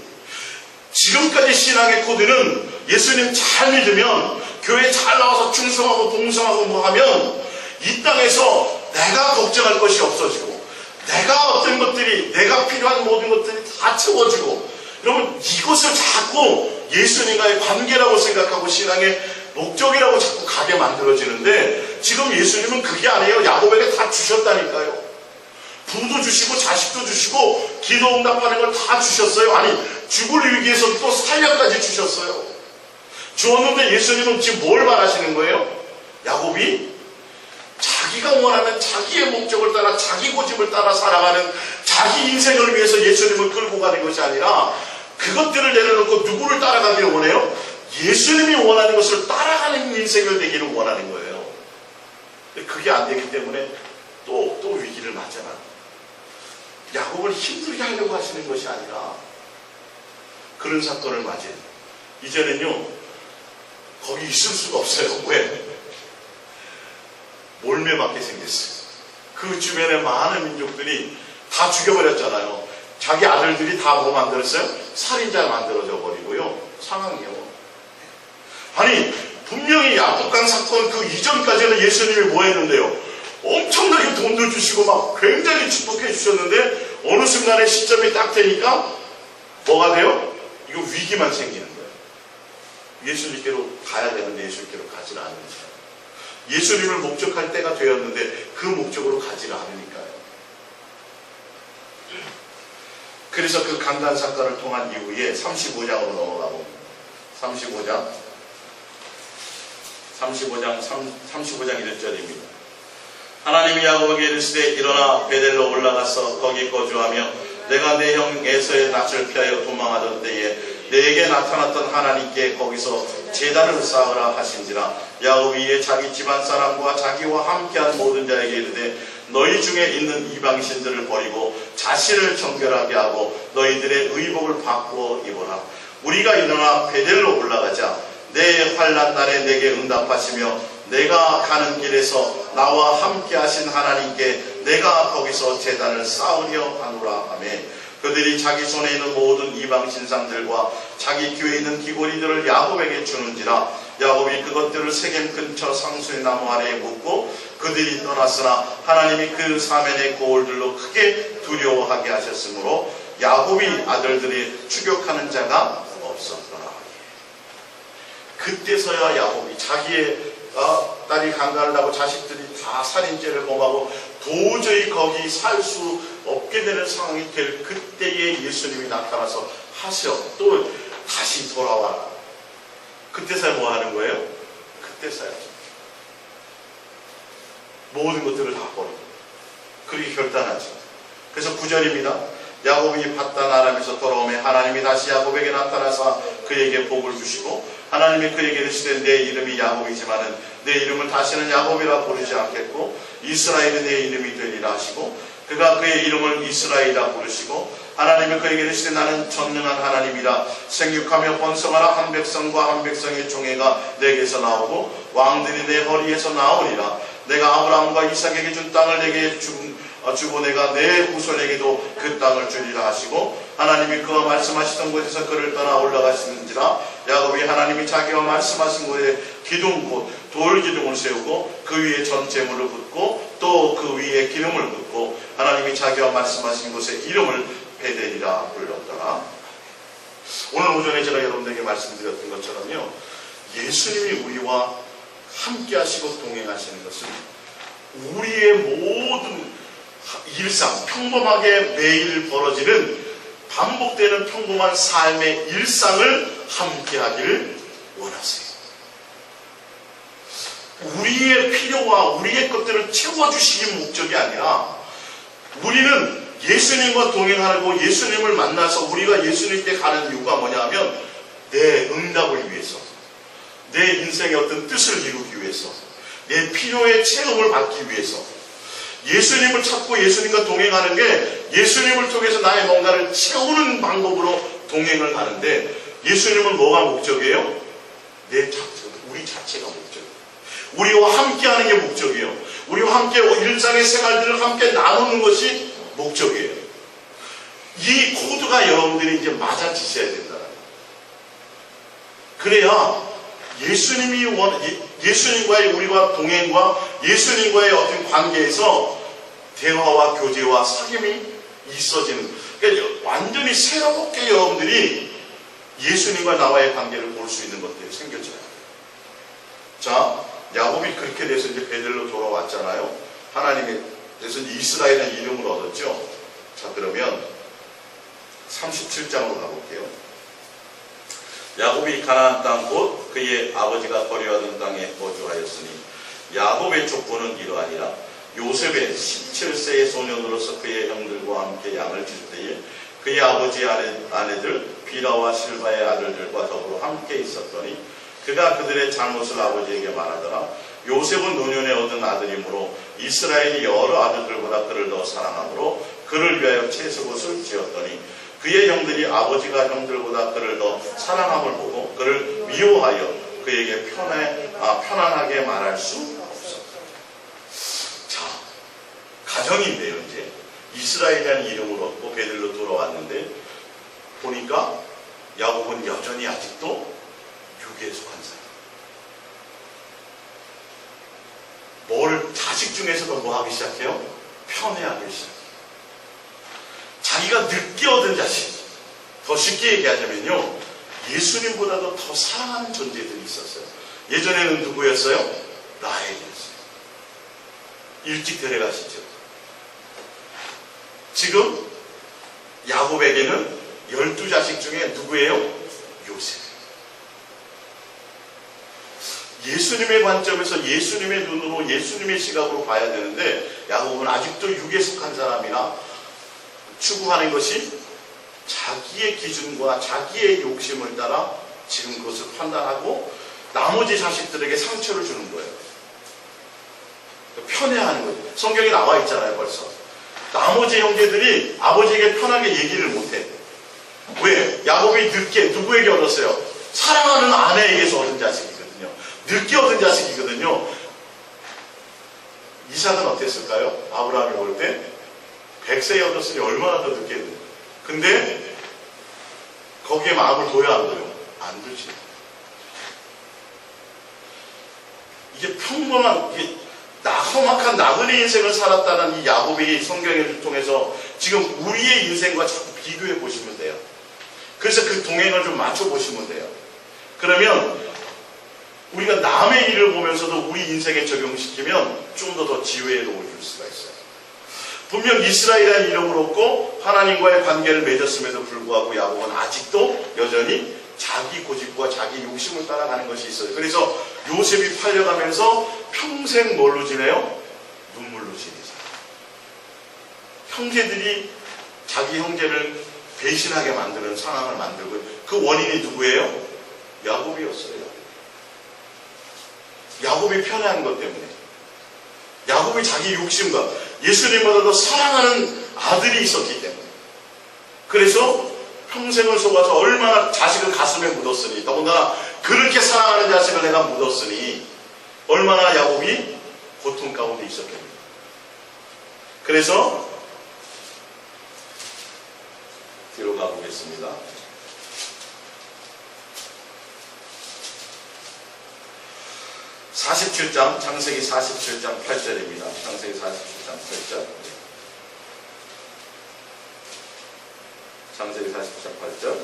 지금까지 신앙의 코드는 예수님 잘 믿으면, 교회 잘 나와서 충성하고 봉사하고 뭐 하면 이 땅에서 내가 걱정할 것이 없어지고, 내가 어떤 것들이, 내가 필요한 모든 것들이 다 채워지고, 여러분 이것을 자꾸 예수님과의 관계라고 생각하고 신앙의 목적이라고 자꾸 가게 만들어지는데, 지금 예수님은 그게 아니에요. 야곱에게 다 주셨다니까요. 부도 주시고 자식도 주시고 기도 응답하는 걸 다 주셨어요. 아니, 죽을 위기에서 또 살려까지 주셨어요. 주었는데 예수님은 지금 뭘 말하시는 거예요? 야곱이 자기가 원하는 자기의 목적을 따라, 자기 고집을 따라 살아가는 자기 인생을 위해서 예수님을 끌고 가는 것이 아니라, 그것들을 내려놓고 누구를 따라가기를 원해요? 예수님이 원하는 것을 따라가는 인생을 되기를 원하는 거예요. 그게 안 되기 때문에 또 위기를 맞잖아요. 야곱을 힘들게 하려고 하시는 것이 아니라 그런 사건을 맞이해요. 이제는요, 거기 있을 수가 없어요. 왜? 몰매맞게 생겼어요. 그 주변의 많은 민족들이 다 죽여버렸잖아요. 자기 아들들이 다 뭐 만들었어요? 살인자 만들어져 버리고요. 상황이요. 아니, 분명히 야복강 사건 그 이전까지는 예수님이 뭐 했는데요? 엄청나게 돈도 주시고 막 굉장히 축복해 주셨는데, 어느 순간에 시점이 딱 되니까 뭐가 돼요? 이거 위기만 생기는 거예요. 예수님께로 가야 되는데 예수님께로 가지 않는 거예요. 예수님을 목적할 때가 되었는데 그 목적으로 가지 않으니까요. 그래서 그 강간 사건을 통한 이후에 35장으로 넘어가 봅니다. 35장 1절입니다. 하나님이 야곱에게 이르시되 일어나 베델로 올라가서 거기 거주하며 내가 내 형 에서의 낯을 피하여 도망하던 때에 내게 나타났던 하나님께 거기서 제단을 쌓으라 하신지라. 야곱이 이에 자기 집안 사람과 자기와 함께한 모든 자에게 이르되 너희 중에 있는 이방신들을 버리고 자신을 정결하게 하고 너희들의 의복을 바꾸어 입어라. 우리가 일어나 베델로 올라가자. 내 환난 날에 내게 응답하시며 내가 가는 길에서 나와 함께 하신 하나님께 내가 거기서 제단을 쌓으려 하노라 하며, 그들이 자기 손에 있는 모든 이방 신상들과 자기 귀에 있는 귀고리들을 야곱에게 주는지라. 야곱이 그것들을 세겜 근처 상수의 나무 아래에 묻고 그들이 떠났으나 하나님이 그 사면의 고울들로 크게 두려워하게 하셨으므로 야곱이 아들들이 추격하는 자가 없었더라. 그때서야 야곱이 자기의 딸이 강간을 하고 자식들이 다 살인죄를 범하고 도저히 거기 살 수 없게 되는 상황이 될 그때에 예수님이 나타나서 하셔, 또 다시 돌아와라. 그때서야 뭐 하는 거예요? 그때서야 모든 것들을 다 버리고 그렇게 결단하죠. 그래서 9절입니다. 야곱이 밧단 아람에서 돌아오매 하나님이 다시 야곱에게 나타나사 그에게 복을 주시고 하나님이 그에게 이르시되 내 이름이 야곱이지만은 내 이름을 다시는 야곱이라 부르지 않겠고 이스라엘이 내 이름이 되리라 하시고, 그가 그의 이름을 이스라엘이라 부르시고 하나님이 그에게 이르시되 나는 전능한 하나님이라. 생육하며 번성하라. 한 백성과 한 백성의 종애가 내게서 나오고 왕들이 내 허리에서 나오리라. 내가 아브라함과 이삭에게 준 땅을 내게 주고 내가 내 후손에게도 그 땅을 주리라 하시고, 하나님이 그와 말씀하시던 곳에서 그를 떠나 올라가시는지라. 야곱이 하나님이 자기와 말씀하신 곳에 기둥 곧 돌기둥을 세우고 그 위에 전제물을 붓고 또 그 위에 기름을 붓고 하나님이 자기와 말씀하신 곳에 이름을 베델이라 불렀더라. 오늘 오전에 제가 여러분들에게 말씀드렸던 것처럼요, 예수님이 우리와 함께 하시고 동행하시는 것은 우리의 모든 일상, 평범하게 매일 벌어지는 반복되는 평범한 삶의 일상을 함께 하기를 원하세요. 우리의 필요와 우리의 것들을 채워주시기 목적이 아니라 우리는 예수님과 동행하고 예수님을 만나서 우리가 예수님께 가는 이유가 뭐냐 하면 내 응답을 위해서, 내 인생의 어떤 뜻을 이루기 위해서, 내 필요의 체험을 받기 위해서 예수님을 찾고 예수님과 동행하는 게 예수님을 통해서 나의 뭔가를 채우는 방법으로 동행을 하는데 예수님은 뭐가 목적이에요? 우리 자체가 목적이에요. 우리와 함께하는 게 목적이에요. 우리와 함께 일상의 생활들을 함께 나누는 것이 목적이에요. 이 코드가 여러분들이 이제 맞아지셔야 된다. 그래야 예수님과의 우리와 동행과 예수님과의 어떤 관계에서 대화와 교제와 사귐이 있어지는, 그러니까 완전히 새롭게 여러분들이 예수님과 나와의 관계를 볼 수 있는 것들이 생겨져요. 자, 야곱이 그렇게 돼서 이제 베들로 돌아왔잖아요. 하나님의 그래서 이스라엘이라는 이름을 얻었죠. 자, 그러면 37장으로 가볼게요. 야곱이 가나안 땅 곧 그의 아버지가 거류하던 땅에 거주하였으니 야곱의 족보는 이러하니라. 요셉의 17세의 소년으로서 그의 형들과 함께 양을 칠 때에 그의 아버지 아내들 비라와 실바의 아들들과 더불어 함께 있었더니 그가 그들의 잘못을 아버지에게 말하더라. 요셉은 노년에 얻은 아들이므로 이스라엘이 여러 아들들보다 그를 더 사랑하므로 그를 위하여 채소옷을 지었더니 그의 형들이 아버지가 형들보다 그를 더 사랑함을 보고 그를 미워하여 그에게 편안하게 말할 수 없었다. 자, 가정인데요. 이제 이스라엘이라는 이름을 얻고 베들로 돌아왔는데 보니까 야곱은 여전히 아직도 유괴에 속한 사람. 자식 중에서도 뭐 하기 시작해요? 편애하기 시작해요. 자기가 늦게 얻은 자식, 더 쉽게 얘기하자면요, 예수님보다도 더 사랑하는 존재들이 있었어요. 예전에는 누구였어요? 라헬이었어요. 일찍 데려가시죠. 지금 야곱에게는 12자식 중에 누구예요? 요셉. 예수님의 관점에서 예수님의 눈으로 예수님의 시각으로 봐야 되는데 야곱은 아직도 육에 속한 사람이라 추구하는 것이 자기의 기준과 자기의 욕심을 따라 지금 그것을 판단하고 나머지 자식들에게 상처를 주는 거예요. 편애하는 거죠. 성경에 나와 있잖아요, 벌써. 나머지 형제들이 아버지에게 편하게 얘기를 못해. 왜? 야곱이 늦게 누구에게 얻었어요? 사랑하는 아내에게서 얻은 자식이거든요. 늦게 얻은 자식이거든요. 이삭은 어땠을까요? 아브라함이 볼 때 100세에 얻었으니 얼마나 더 늦게 했는데. 근데 거기에 마음을 둬야 안 둬요? 안 두지. 이게 평범한 험악한 나그네 인생을 살았다는 이 야곱이 성경을 통해서 지금 우리의 인생과 자꾸 비교해 보시면 돼요. 그래서 그 동행을 좀 맞춰 보시면 돼요. 그러면 우리가 남의 일을 보면서도 우리 인생에 적용시키면 좀 더 지혜로울 수가 있어요. 분명 이스라엘이라는 이름을 얻고 하나님과의 관계를 맺었음에도 불구하고 야곱은 아직도 여전히 자기 고집과 자기 욕심을 따라가는 것이 있어요. 그래서 요셉이 팔려가면서 평생 뭘로 지내요? 눈물로 지내죠. 형제들이 자기 형제를 배신하게 만드는 상황을 만들고 그 원인이 누구예요? 야곱이었어요. 야곱이 편애한 것 때문에. 야곱이 자기 욕심과 예수님보다도 사랑하는 아들이 있었기 때문에. 그래서 평생을 속아서 얼마나 자식을 가슴에 묻었으니, 더군다나 그렇게 사랑하는 자식을 내가 묻었으니 얼마나 야곱이 고통 가운데 있었겠습니까? 그래서 뒤로 가보겠습니다. 창세기 47장 8절입니다. 창세기 47장 8절. 창세기 47장 8절.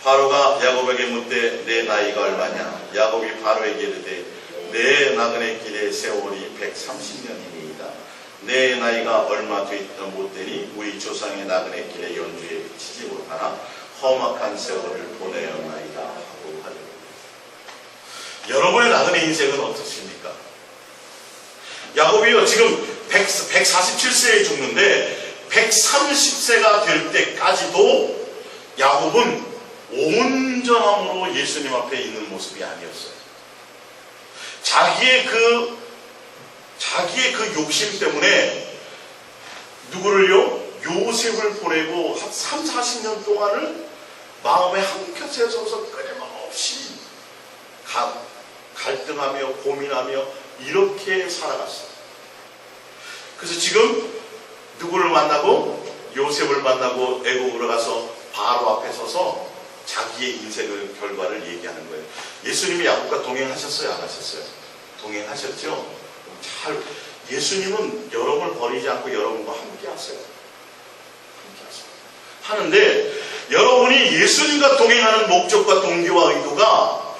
바로가 야곱에게 묻되 내 나이가 얼마냐? 야곱이 바로에게 이르되 내 나그네 길의 세월이 130년이니이다. 내 나이가 얼마 못되니 우리 조상의 나그네 길에 연주에 미치지 못하나 험악한 세월을 보내었나이다 하고 하죠. 여러분의 나그네 인생은 어떻습니까? 야곱이요, 지금 147세에 죽는데 130세가 될 때까지도 야곱은 온전함으로 예수님 앞에 있는 모습이 아니었어요. 자기의 그 욕심 때문에 누구를요? 요셉을 보내고 한 3, 40년 동안을 마음에 한켠에 서서 끊임없이 갈등하며 고민하며 이렇게 살아갔어요. 그래서 지금 누구를 만나고? 요셉을 만나고 애국으로 가서 바로 앞에 서서 자기의 인생의 결과를 얘기하는 거예요. 예수님이 야곱과 동행하셨어요? 안 하셨어요? 동행하셨죠? 예수님은 여러분을 버리지 않고 여러분과 함께 하세요. 하는데 여러분이 예수님과 동행하는 목적과 동기와 의도가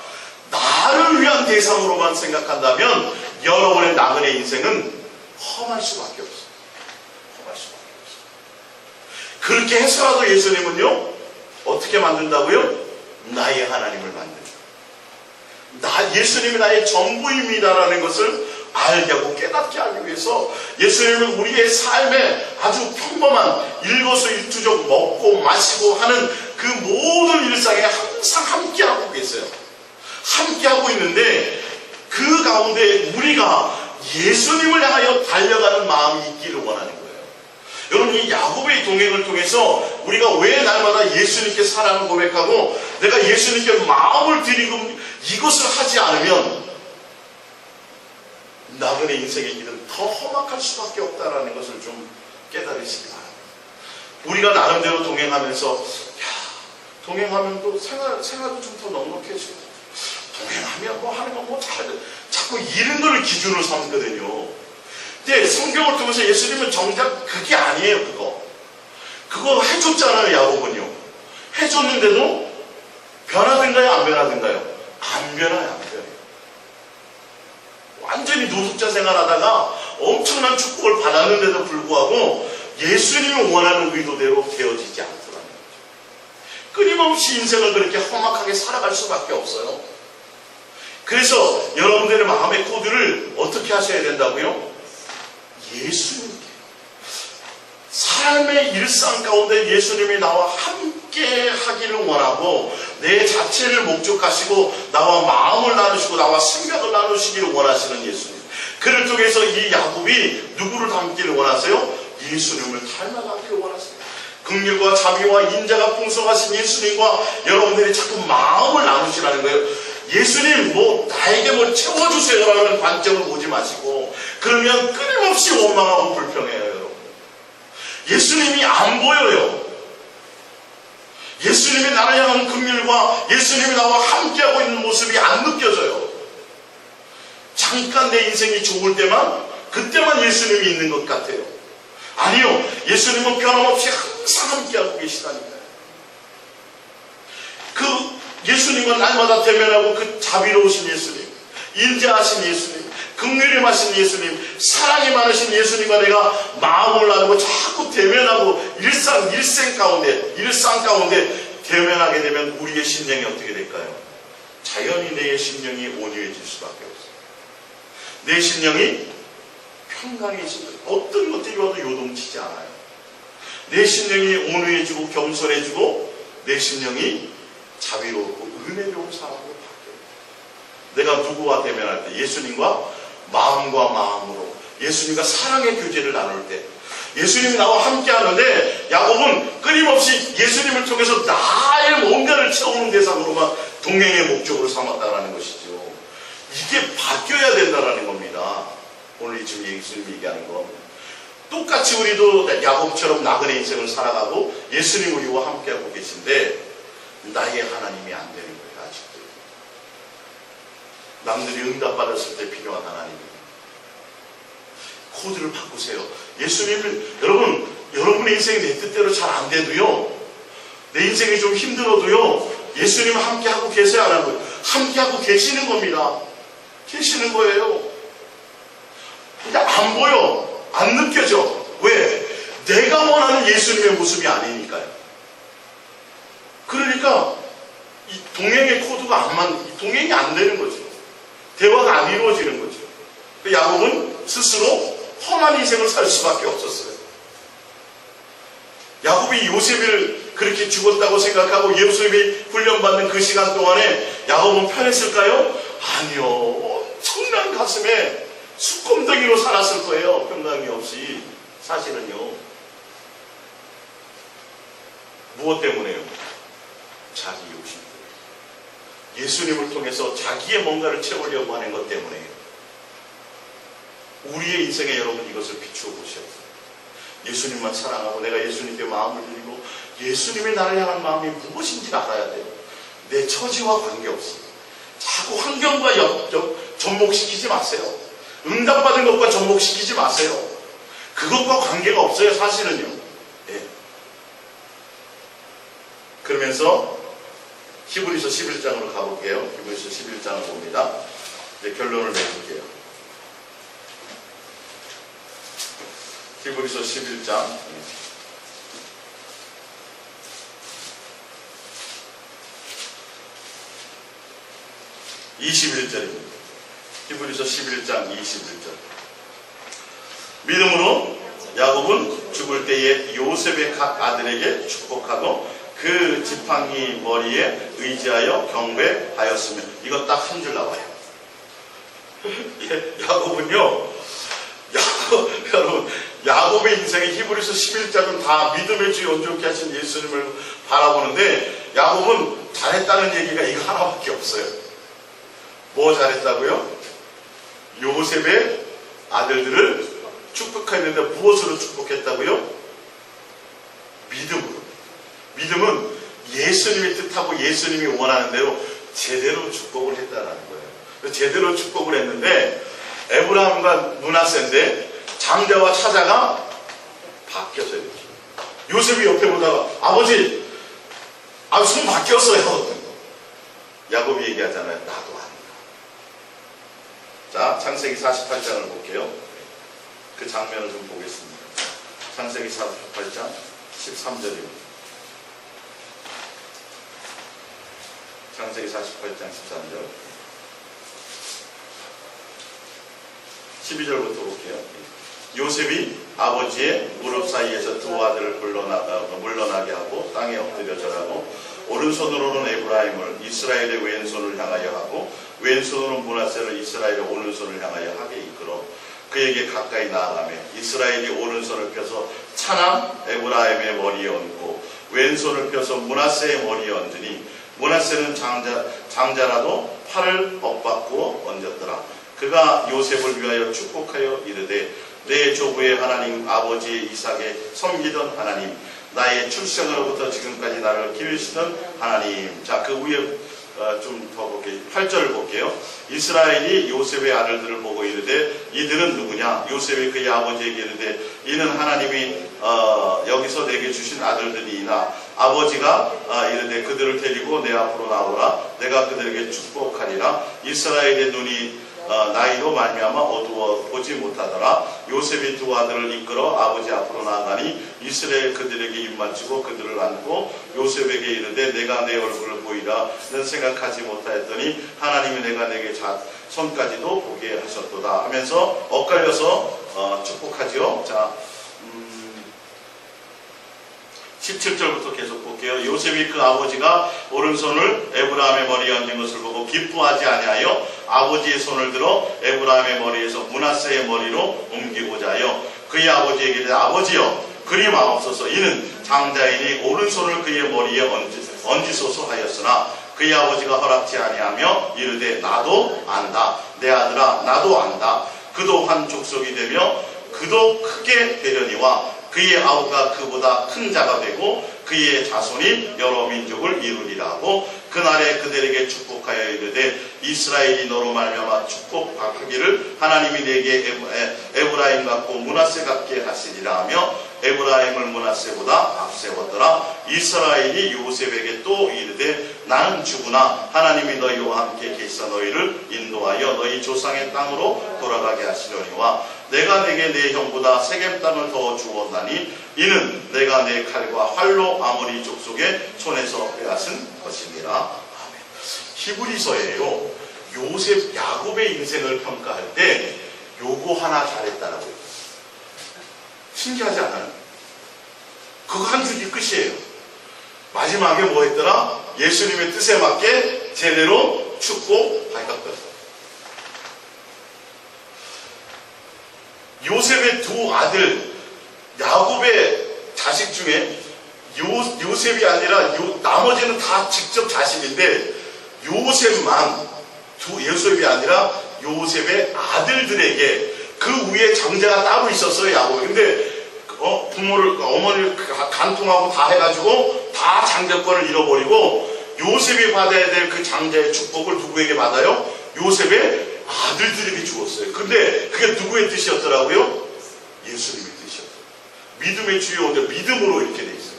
나를 위한 대상으로만 생각한다면 여러분의 나그네 인생은 험할 수밖에 없어요. 험할 수밖에 없어요. 그렇게 해서라도 예수님은요, 어떻게 만든다고요? 나의 하나님을 만든다. 예수님이 나의 전부입니다라는 것을 알게 하고 깨닫게 하기 위해서 예수님은 우리의 삶에 아주 평범한 일거수일투족 먹고 마시고 하는 그 모든 일상에 항상 함께하고 계세요. 함께하고 있는데 그 가운데 우리가 예수님을 향하여 달려가는 마음이 있기를 원하는 거예요. 여러분, 이 야곱의 동행을 통해서 우리가 왜 날마다 예수님께 사랑을 고백하고 내가 예수님께 마음을 드리고 이것을 하지 않으면 나그네 인생의 길은 더 험악할 수밖에 없다는 것을 좀 깨달으시기 바랍니다. 우리가 나름대로 동행하면서 동행하면 또 생활도 좀 더 넉넉해지고 동행하면 뭐 하는 건 뭐 자꾸 이런 걸 기준으로 삼거든요. 근데 성경을 통해서 예수님은 정작 그게 아니에요. 그거 해줬잖아요. 야곱은요. 해줬는데도 변하든가요? 안 변하든가요? 안 변해요. 안 변해요. 완전히 노숙자 생활하다가 엄청난 축복을 받았는데도 불구하고 예수님이 원하는 의도대로 되어지지 않더라는 거죠. 끊임없이 인생을 그렇게 험악하게 살아갈 수밖에 없어요. 그래서 여러분들의 마음의 코드를 어떻게 하셔야 된다고요? 예수님께, 삶의 일상 가운데 예수님이 나와 함께 하기를 원하고 내 자체를 목적하시고 나와 마음을 나누시고 나와 생각을 나누시기를 원하시는 예수님. 그를 통해서 이 야곱이 누구를 닮기를 원하세요? 예수님을 닮아가기를 원하세요. 긍휼과 자비와 인자가 풍성하신 예수님과 여러분들이 자꾸 마음을 나누시라는 거예요. 예수님 나에게 채워주세요라는 관점을 보지 마시고 그러면 끊임없이 원망하고 불평해요. 여러분. 예수님이 안 보여요. 예수님이 나를 향한 긍휼과 예수님이 나와 함께하고 있는 모습이 안 느껴져요. 잠깐 내 인생이 좋을 때만 그때만 예수님이 있는 것 같아요. 아니요, 예수님은 변함없이 항상 함께하고 계시다니까요. 예수님은 날마다 대면하고 그 자비로우신 예수님, 인자하신 예수님, 긍휼이 많으신 예수님, 사랑이 많으신 예수님과 내가 마음을 나누고 자꾸 대면하고 일상 가운데 대면하게 되면 우리의 심령이 어떻게 될까요? 자연히 내 심령이 온유해질 수밖에 없어요. 내 심령이 평강해지고 어떤 것들이 와도 요동치지 않아요. 내 심령이 온유해지고 겸손해지고 내 심령이 자비롭고 은혜로운 사람으로 바뀌어요. 내가 누구와 대면할 때 예수님과 마음과 마음으로 예수님과 사랑의 교제를 나눌 때 예수님이 나와 함께 하는데 야곱은 끊임없이 예수님을 통해서 나의 뭔가를 채우는 대상으로만 동행의 목적으로 삼았다는 것이죠. 이게 바뀌어야 된다는 겁니다. 오늘 지금 예수님이 얘기하는 건 똑같이 우리도 야곱처럼 나그네 인생을 살아가고 예수님 우리와 함께하고 계신데 나의 하나님이 안 되는 거예요. 아직도 남들이 응답받았을 때 필요한 하나님입니다. 코드를 바꾸세요. 예수님을 여러분의 인생이 내 뜻대로 잘 안 돼도요, 내 인생이 좀 힘들어도요, 예수님은 함께하고 계세요? 안 하고요? 함께하고 계시는 겁니다. 계시는 거예요. 근데 안 보여. 안 느껴져. 왜? 내가 원하는 예수님의 모습이 아니니까요. 그러니까 이 동행의 코드가 동행이 안 되는 거죠. 대화가 안 이루어지는 거죠. 야곱은 스스로 험한 인생을 살 수밖에 없었어요. 야곱이 요셉을 그렇게 죽었다고 생각하고 예수님이 훈련받는 그 시간 동안에 야곱은 편했을까요? 아니요. 엄청난 가슴에 숯검덩이로 살았을 거예요. 평강이 없이. 사실은요. 무엇 때문에요? 자기 욕심 때문에. 예수님을 통해서 자기의 뭔가를 채우려고 하는 것 때문에요. 우리의 인생에 여러분 이것을 비추어 보셔야 돼요. 예수님만 사랑하고 내가 예수님께 마음을 드리고 예수님이 나를 향한 마음이 무엇인지 알아야 돼요. 내 처지와 관계없이 자꾸 환경과 접목시키지 마세요. 응답받은 것과 접목시키지 마세요. 그것과 관계가 없어요. 사실은요. 예. 그러면서 히브리서 11장으로 가볼게요. 히브리서 11장을 봅니다. 이제 결론을 내볼게요. 히브리서 11장 21절입니다. 히브리서 11장 21절. 믿음으로 야곱은 죽을 때에 요셉의 각 아들에게 축복하고 그 지팡이 머리에 의지하여 경배하였으며. 이거 딱 한 줄 나와요. 야곱은요, 여러분, 야곱의 인생에 히브리서 11장은 다 믿음의 주 온전케 하신 예수님을 바라보는데 야곱은 잘했다는 얘기가 이거 하나밖에 없어요. 뭐 잘했다고요? 요셉의 아들들을 축복했는데 무엇으로 축복했다고요? 믿음으로. 믿음은 예수님의 뜻하고 예수님이 원하는 대로 제대로 축복을 했다는 거예요. 제대로 축복을 했는데 에브라임과 므낫세인데 장자와 차자가 바뀌었어요. 요셉이 옆에 보다가 아버지, 손 바뀌었어요. 야곱이 얘기하잖아요. 나도 안다. 자, 창세기 48장을 볼게요. 그 장면을 좀 보겠습니다. 창세기 48장 13절입니다. 창세기 48장 13절 12절부터 볼게요. 요셉이 아버지의 무릎 사이에서 두 아들을 물러나게 하고 땅에 엎드려 절하고 오른손으로는 에브라임을 이스라엘의 왼손을 향하여 하고 왼손으로 므낫세를 이스라엘의 오른손을 향하여 하게 이끌어 그에게 가까이 나아가며 이스라엘이 오른손을 펴서 차남 에브라임의 머리에 얹고 왼손을 펴서 므낫세의 머리에 얹으니 므낫세는 장자라도 팔을 엇박고 얹었더라. 그가 요셉을 위하여 축복하여 이르되 내 조부의 하나님 아버지 이삭에 섬기던 하나님 나의 출생으로부터 지금까지 나를 기르시던 하나님. 자, 그 위에 좀 더 볼게요. 8절을 볼게요. 이스라엘이 요셉의 아들들을 보고 이르되 이들은 누구냐? 요셉이 그의 아버지에게 이르되 이는 하나님이 여기서 내게 주신 아들들이나 아버지가 이르되 그들을 데리고 내 앞으로 나오라. 내가 그들에게 축복하리라. 이스라엘의 눈이 나이로 말미암아 어두워 보지 못하더라. 요셉이 두 아들을 이끌어 아버지 앞으로 나아가니 이스라엘 그들에게 입맞추고 그들을 안고 요셉에게 이르되 내가 내 얼굴을 보이라는 생각하지 못하였더니 하나님이 내가 내게 손까지도 보게 하셨도다 하면서 엇갈려서 축복하지요. 자, 17절부터 계속 볼게요. 요셉이 그 아버지가 오른손을 에브라임의 머리에 얹은 것을 보고 기뻐하지 아니하여 아버지의 손을 들어 에브라임의 머리에서 므낫세의 머리로 옮기고자 하여 그의 아버지에게 이르되 아버지여 그리 마옵소서. 이는 장자이니 오른손을 그의 머리에 얹으소서 하였으나 그의 아버지가 허락지 아니하며 이르되 나도 안다. 내 아들아 나도 안다. 그도 한 족속이 되며 그도 크게 되려니와 그의 아우가 그보다 큰 자가 되고 그의 자손이 여러 민족을 이루리라 하고 그날에 그들에게 축복하여 이르되 이스라엘이 너로 말미암아 축복하기를 하나님이 내게 에브라임 같고 므낫세 같게 하시리라 하며 에브라임을 므낫세보다 앞세웠더라. 이스라엘이 요셉에게 또 이르되 나는 주구나. 하나님이 너희와 함께 계시사 너희를 인도하여 너희 조상의 땅으로 돌아가게 하시려니와 내가 내게 내 형보다 세겜 땅을 더 주었나니 이는 내가 내 칼과 활로 아모리 족속의 손에서 빼앗은 것이니라. 아멘. 히브리서에요, 요셉 야곱의 인생을 평가할 때 요거 하나 잘했다라고 해요. 신기하지 않아요? 그거 한 줄이 끝이에요. 마지막에 뭐 했더라? 예수님의 뜻에 맞게 제대로 죽고 발각됐다. 요셉의 두 아들, 야곱의 자식 중에 요셉이 아니라 나머지는 다 직접 자식인데 요셉이 아니라 요셉의 아들들에게 그 위에 장자가 따로 있었어요, 야곱이. 근데 어머니를 간통하고 다 해가지고 다 장자권을 잃어버리고 요셉이 받아야 될 그 장자의 축복을 누구에게 받아요? 요셉의 아들들에게 주었어요. 근데 그게 누구의 뜻이었더라고요? 예수님의 뜻이었어요. 믿음의 주요인데 믿음으로 이렇게 돼 있어요.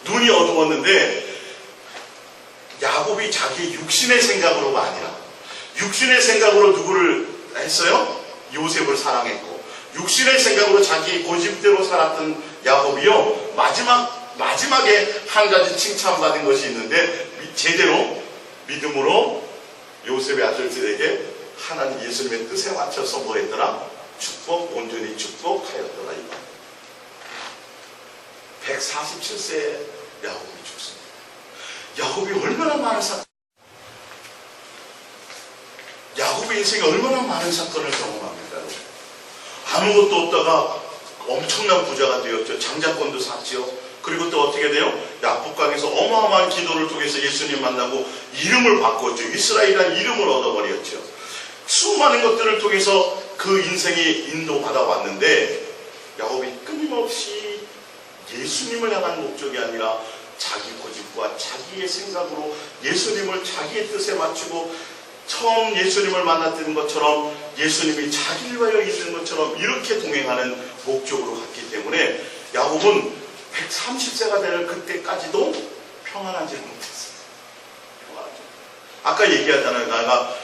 눈이 어두웠는데 야곱이 자기 육신의 생각으로가 아니라 육신의 생각으로 누구를 했어요? 요셉을 사랑했고 육신의 생각으로 자기 고집대로 살았던 야곱이요, 마지막에 한 가지 칭찬받은 것이 있는데 제대로 믿음으로 요셉의 아들들에게 하나님 예수님의 뜻에 맞춰서 뭐 했더라? 온전히 축복하였더라. 이거 147세에 야곱이 죽습니다. 야곱이 얼마나 많은 야곱의 인생에 얼마나 많은 사건을 경험합니까? 아무것도 없다가 엄청난 부자가 되었죠. 장자권도 샀죠. 그리고 또 어떻게 돼요? 약복강에서 어마어마한 기도를 통해서 예수님 만나고 이름을 바꿨죠. 이스라엘이라는 이름을 얻어버렸죠. 수많은 것들을 통해서 그 인생이 인도받아 왔는데 야곱이 끊임없이 예수님을 향한 목적이 아니라 자기 고집과 자기의 생각으로 예수님을 자기의 뜻에 맞추고 처음 예수님을 만났던 것처럼 예수님이 자기를 위하여 있는 것처럼 이렇게 동행하는 목적으로 갔기 때문에 야곱은 130세가 되는 그때까지도 평안하지 못했어요. 평안하지. 아까 얘기하잖아요. 내가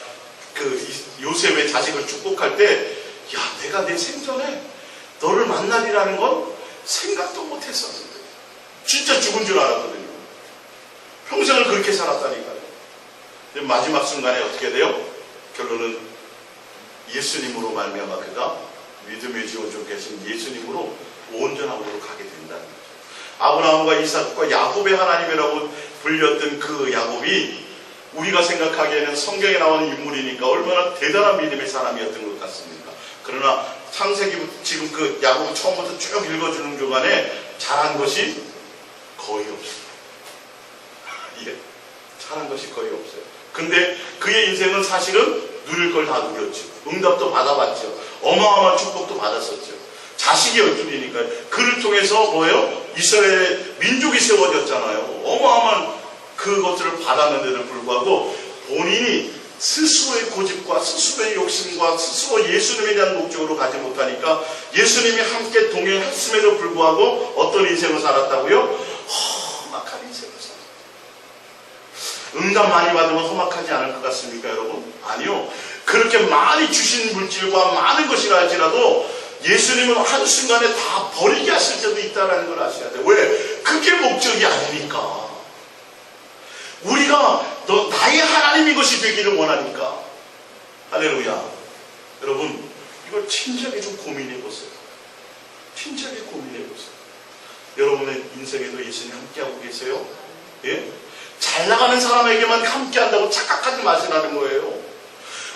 그 요셉의 자식을 축복할 때, 야, 내가 내 생전에 너를 만나리라는 건 생각도 못했었는데 진짜 죽은 줄 알았거든요. 평생을 그렇게 살았다니까요. 마지막 순간에 어떻게 돼요? 결론은 예수님으로 말미암아 그가 믿음의 지원중 계신 예수님으로 온전함으로 가게 된다는 거죠. 아브라함과 이삭과 야곱의 하나님이라고 불렸던 그 야곱이 우리가 생각하기에는 성경에 나오는 인물이니까 얼마나 대단한 믿음의 사람이었던 것 같습니다. 그러나 창세기 지금 그 야곱을 처음부터 쭉 읽어주는 동안에 잘한 것이 거의 없어요. 예, 잘한 것이 거의 없어요. 근데 그의 인생은 사실은 누릴 걸 다 누렸죠. 응답도 받아봤죠. 어마어마한 축복도 받았었죠. 자식이 12이니까 그를 통해서 뭐예요? 이스라엘 민족이 세워졌잖아요. 어마어마한 그것들을 받았는데도 불구하고 본인이 스스로의 고집과 스스로의 욕심과 스스로 예수님에 대한 목적으로 가지 못하니까 예수님이 함께 동행했음에도 불구하고 어떤 인생을 살았다고요? 험악한 인생을 살았어요. 응답 많이 받으면 험악하지 않을 것 같습니까, 여러분? 아니요. 그렇게 많이 주신 물질과 많은 것이라 할지라도 예수님은 한순간에 다 버리게 하실 때도 있다는 걸 아셔야 돼요. 왜? 그게 목적이 아니니까. 우리가 나의 하나님인 것이 되기를 원하니까. 할렐루야. 여러분, 이걸 진지하게 좀 고민해보세요. 진지하게 고민해보세요. 여러분의 인생에도 예수님 함께하고 계세요? 예? 잘 나가는 사람에게만 함께한다고 착각하지 마시라는 거예요.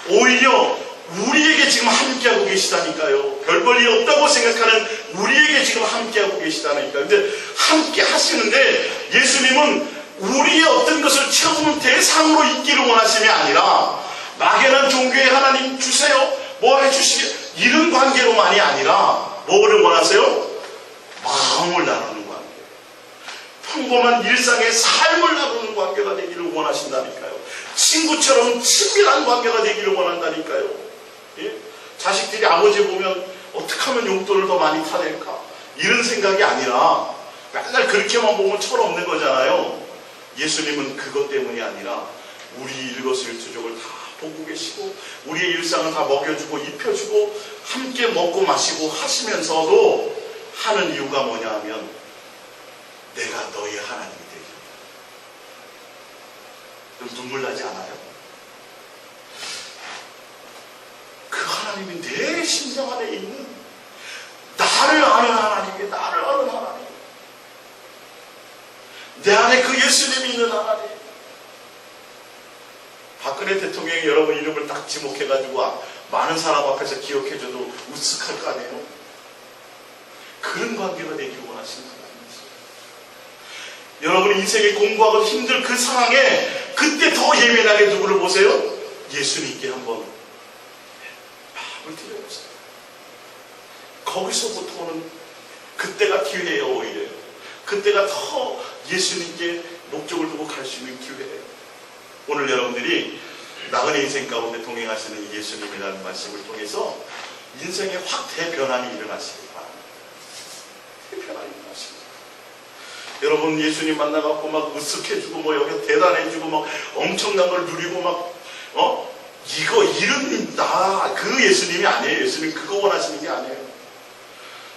오히려 우리에게 지금 함께하고 계시다니까요. 별 볼 일 없다고 생각하는 우리에게 지금 함께하고 계시다니까요. 근데 함께 하시는데 예수님은 우리의 어떤 것을 채우는 대상으로 있기를 원하심이 아니라 막연한 종교에 하나님 주세요, 뭐 해주시게, 이런 관계로만이 아니라 뭐를 원하세요? 마음을 나누는 관계, 평범한 일상의 삶을 나누는 관계가 되기를 원하신다니까요. 친구처럼 친밀한 관계가 되기를 원한다니까요. 예? 자식들이 아버지 보면 어떻게 하면 용돈을 더 많이 타낼까, 이런 생각이 아니라 맨날 그렇게만 보면 철없는 거잖아요. 예수님은 그것 때문이 아니라 우리 일거수일투족을 다 보고 계시고 우리의 일상을 다 먹여주고 입혀주고 함께 먹고 마시고 하시면서도 하는 이유가 뭐냐 하면 내가 너의 하나님이 되리라. 눈물 나지 않아요? 그 하나님이 내 심장 안에 있는 나를 아는 하나님이 나를 아는 하나님, 내 안에 그 예수님이 있는 하나님. 박근혜 대통령이 여러분 이름을 딱 지목해가지고 많은 사람 앞에서 기억해줘도 우쓱할 거 아니에요? 그런 관계가 되길 원하시는 하나님이세요. 여러분 인생에 공부하고 힘들 그 상황에 그때 더 예민하게 누구를 보세요? 예수님께 한번 마음을 들여보세요. 거기서부터는 그때가 기회예요. 오히려 그때가 더 예수님께 목적을 두고 갈 수 있는 기회예요. 오늘 여러분들이 나그네 인생 가운데 동행하시는 예수님이라는 말씀을 통해서 인생에 확 대변환이 일어나시기 바랍니다. 대변환이 일어나시기 바랍니다. 여러분 예수님 만나갖고 막 으쓱해주고 뭐 여기 대단해주고 막 엄청난 걸 누리고 막 이런 그 예수님이 아니에요. 예수님 그거 원하시는 게 아니에요.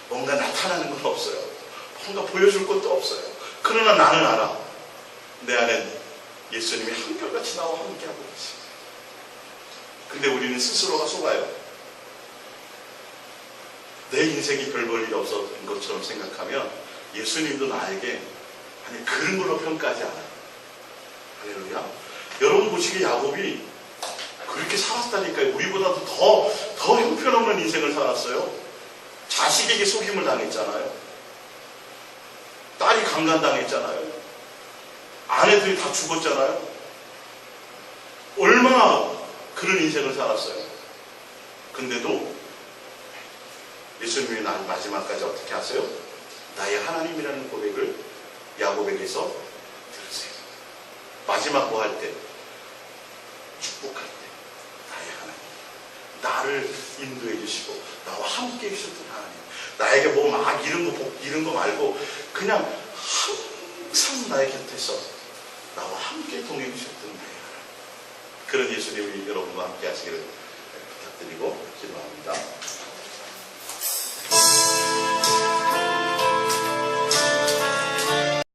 뭔가 나타나는 건 없어요. 뭔가 보여줄 것도 없어요. 그러나 나는 알아. 내 안엔 예수님이 한결같이 나와 함께하고 계십니다. 근데 우리는 스스로가 속아요. 내 인생이 별 볼 일이 없었던 것처럼 생각하면 예수님도 나에게 아니 그런 걸로 평가하지 않아요. 할렐루야. 여러분 보시기에 야곱이 그렇게 살았다니까요. 우리보다도 더 형편없는 인생을 살았어요. 자식에게 속임을 당했잖아요. 딸이 강간당했잖아요. 아내들이 다 죽었잖아요. 얼마나 그런 인생을 살았어요. 근데도 예수님이 마지막까지 어떻게 하세요? 나의 하나님이라는 고백을 야곱에게서 들으세요. 마지막 뭐 할 때? 축복할 때 나의 하나님, 나를 인도해 주시고 나와 함께 해주셨던 하나님, 나에게 뭐 막 이런 거 말고 그냥 항상 나의 곁에서 나와 함께 동행해 주셨던 나의 하나님, 그런 예수님이 여러분과 함께 하시기를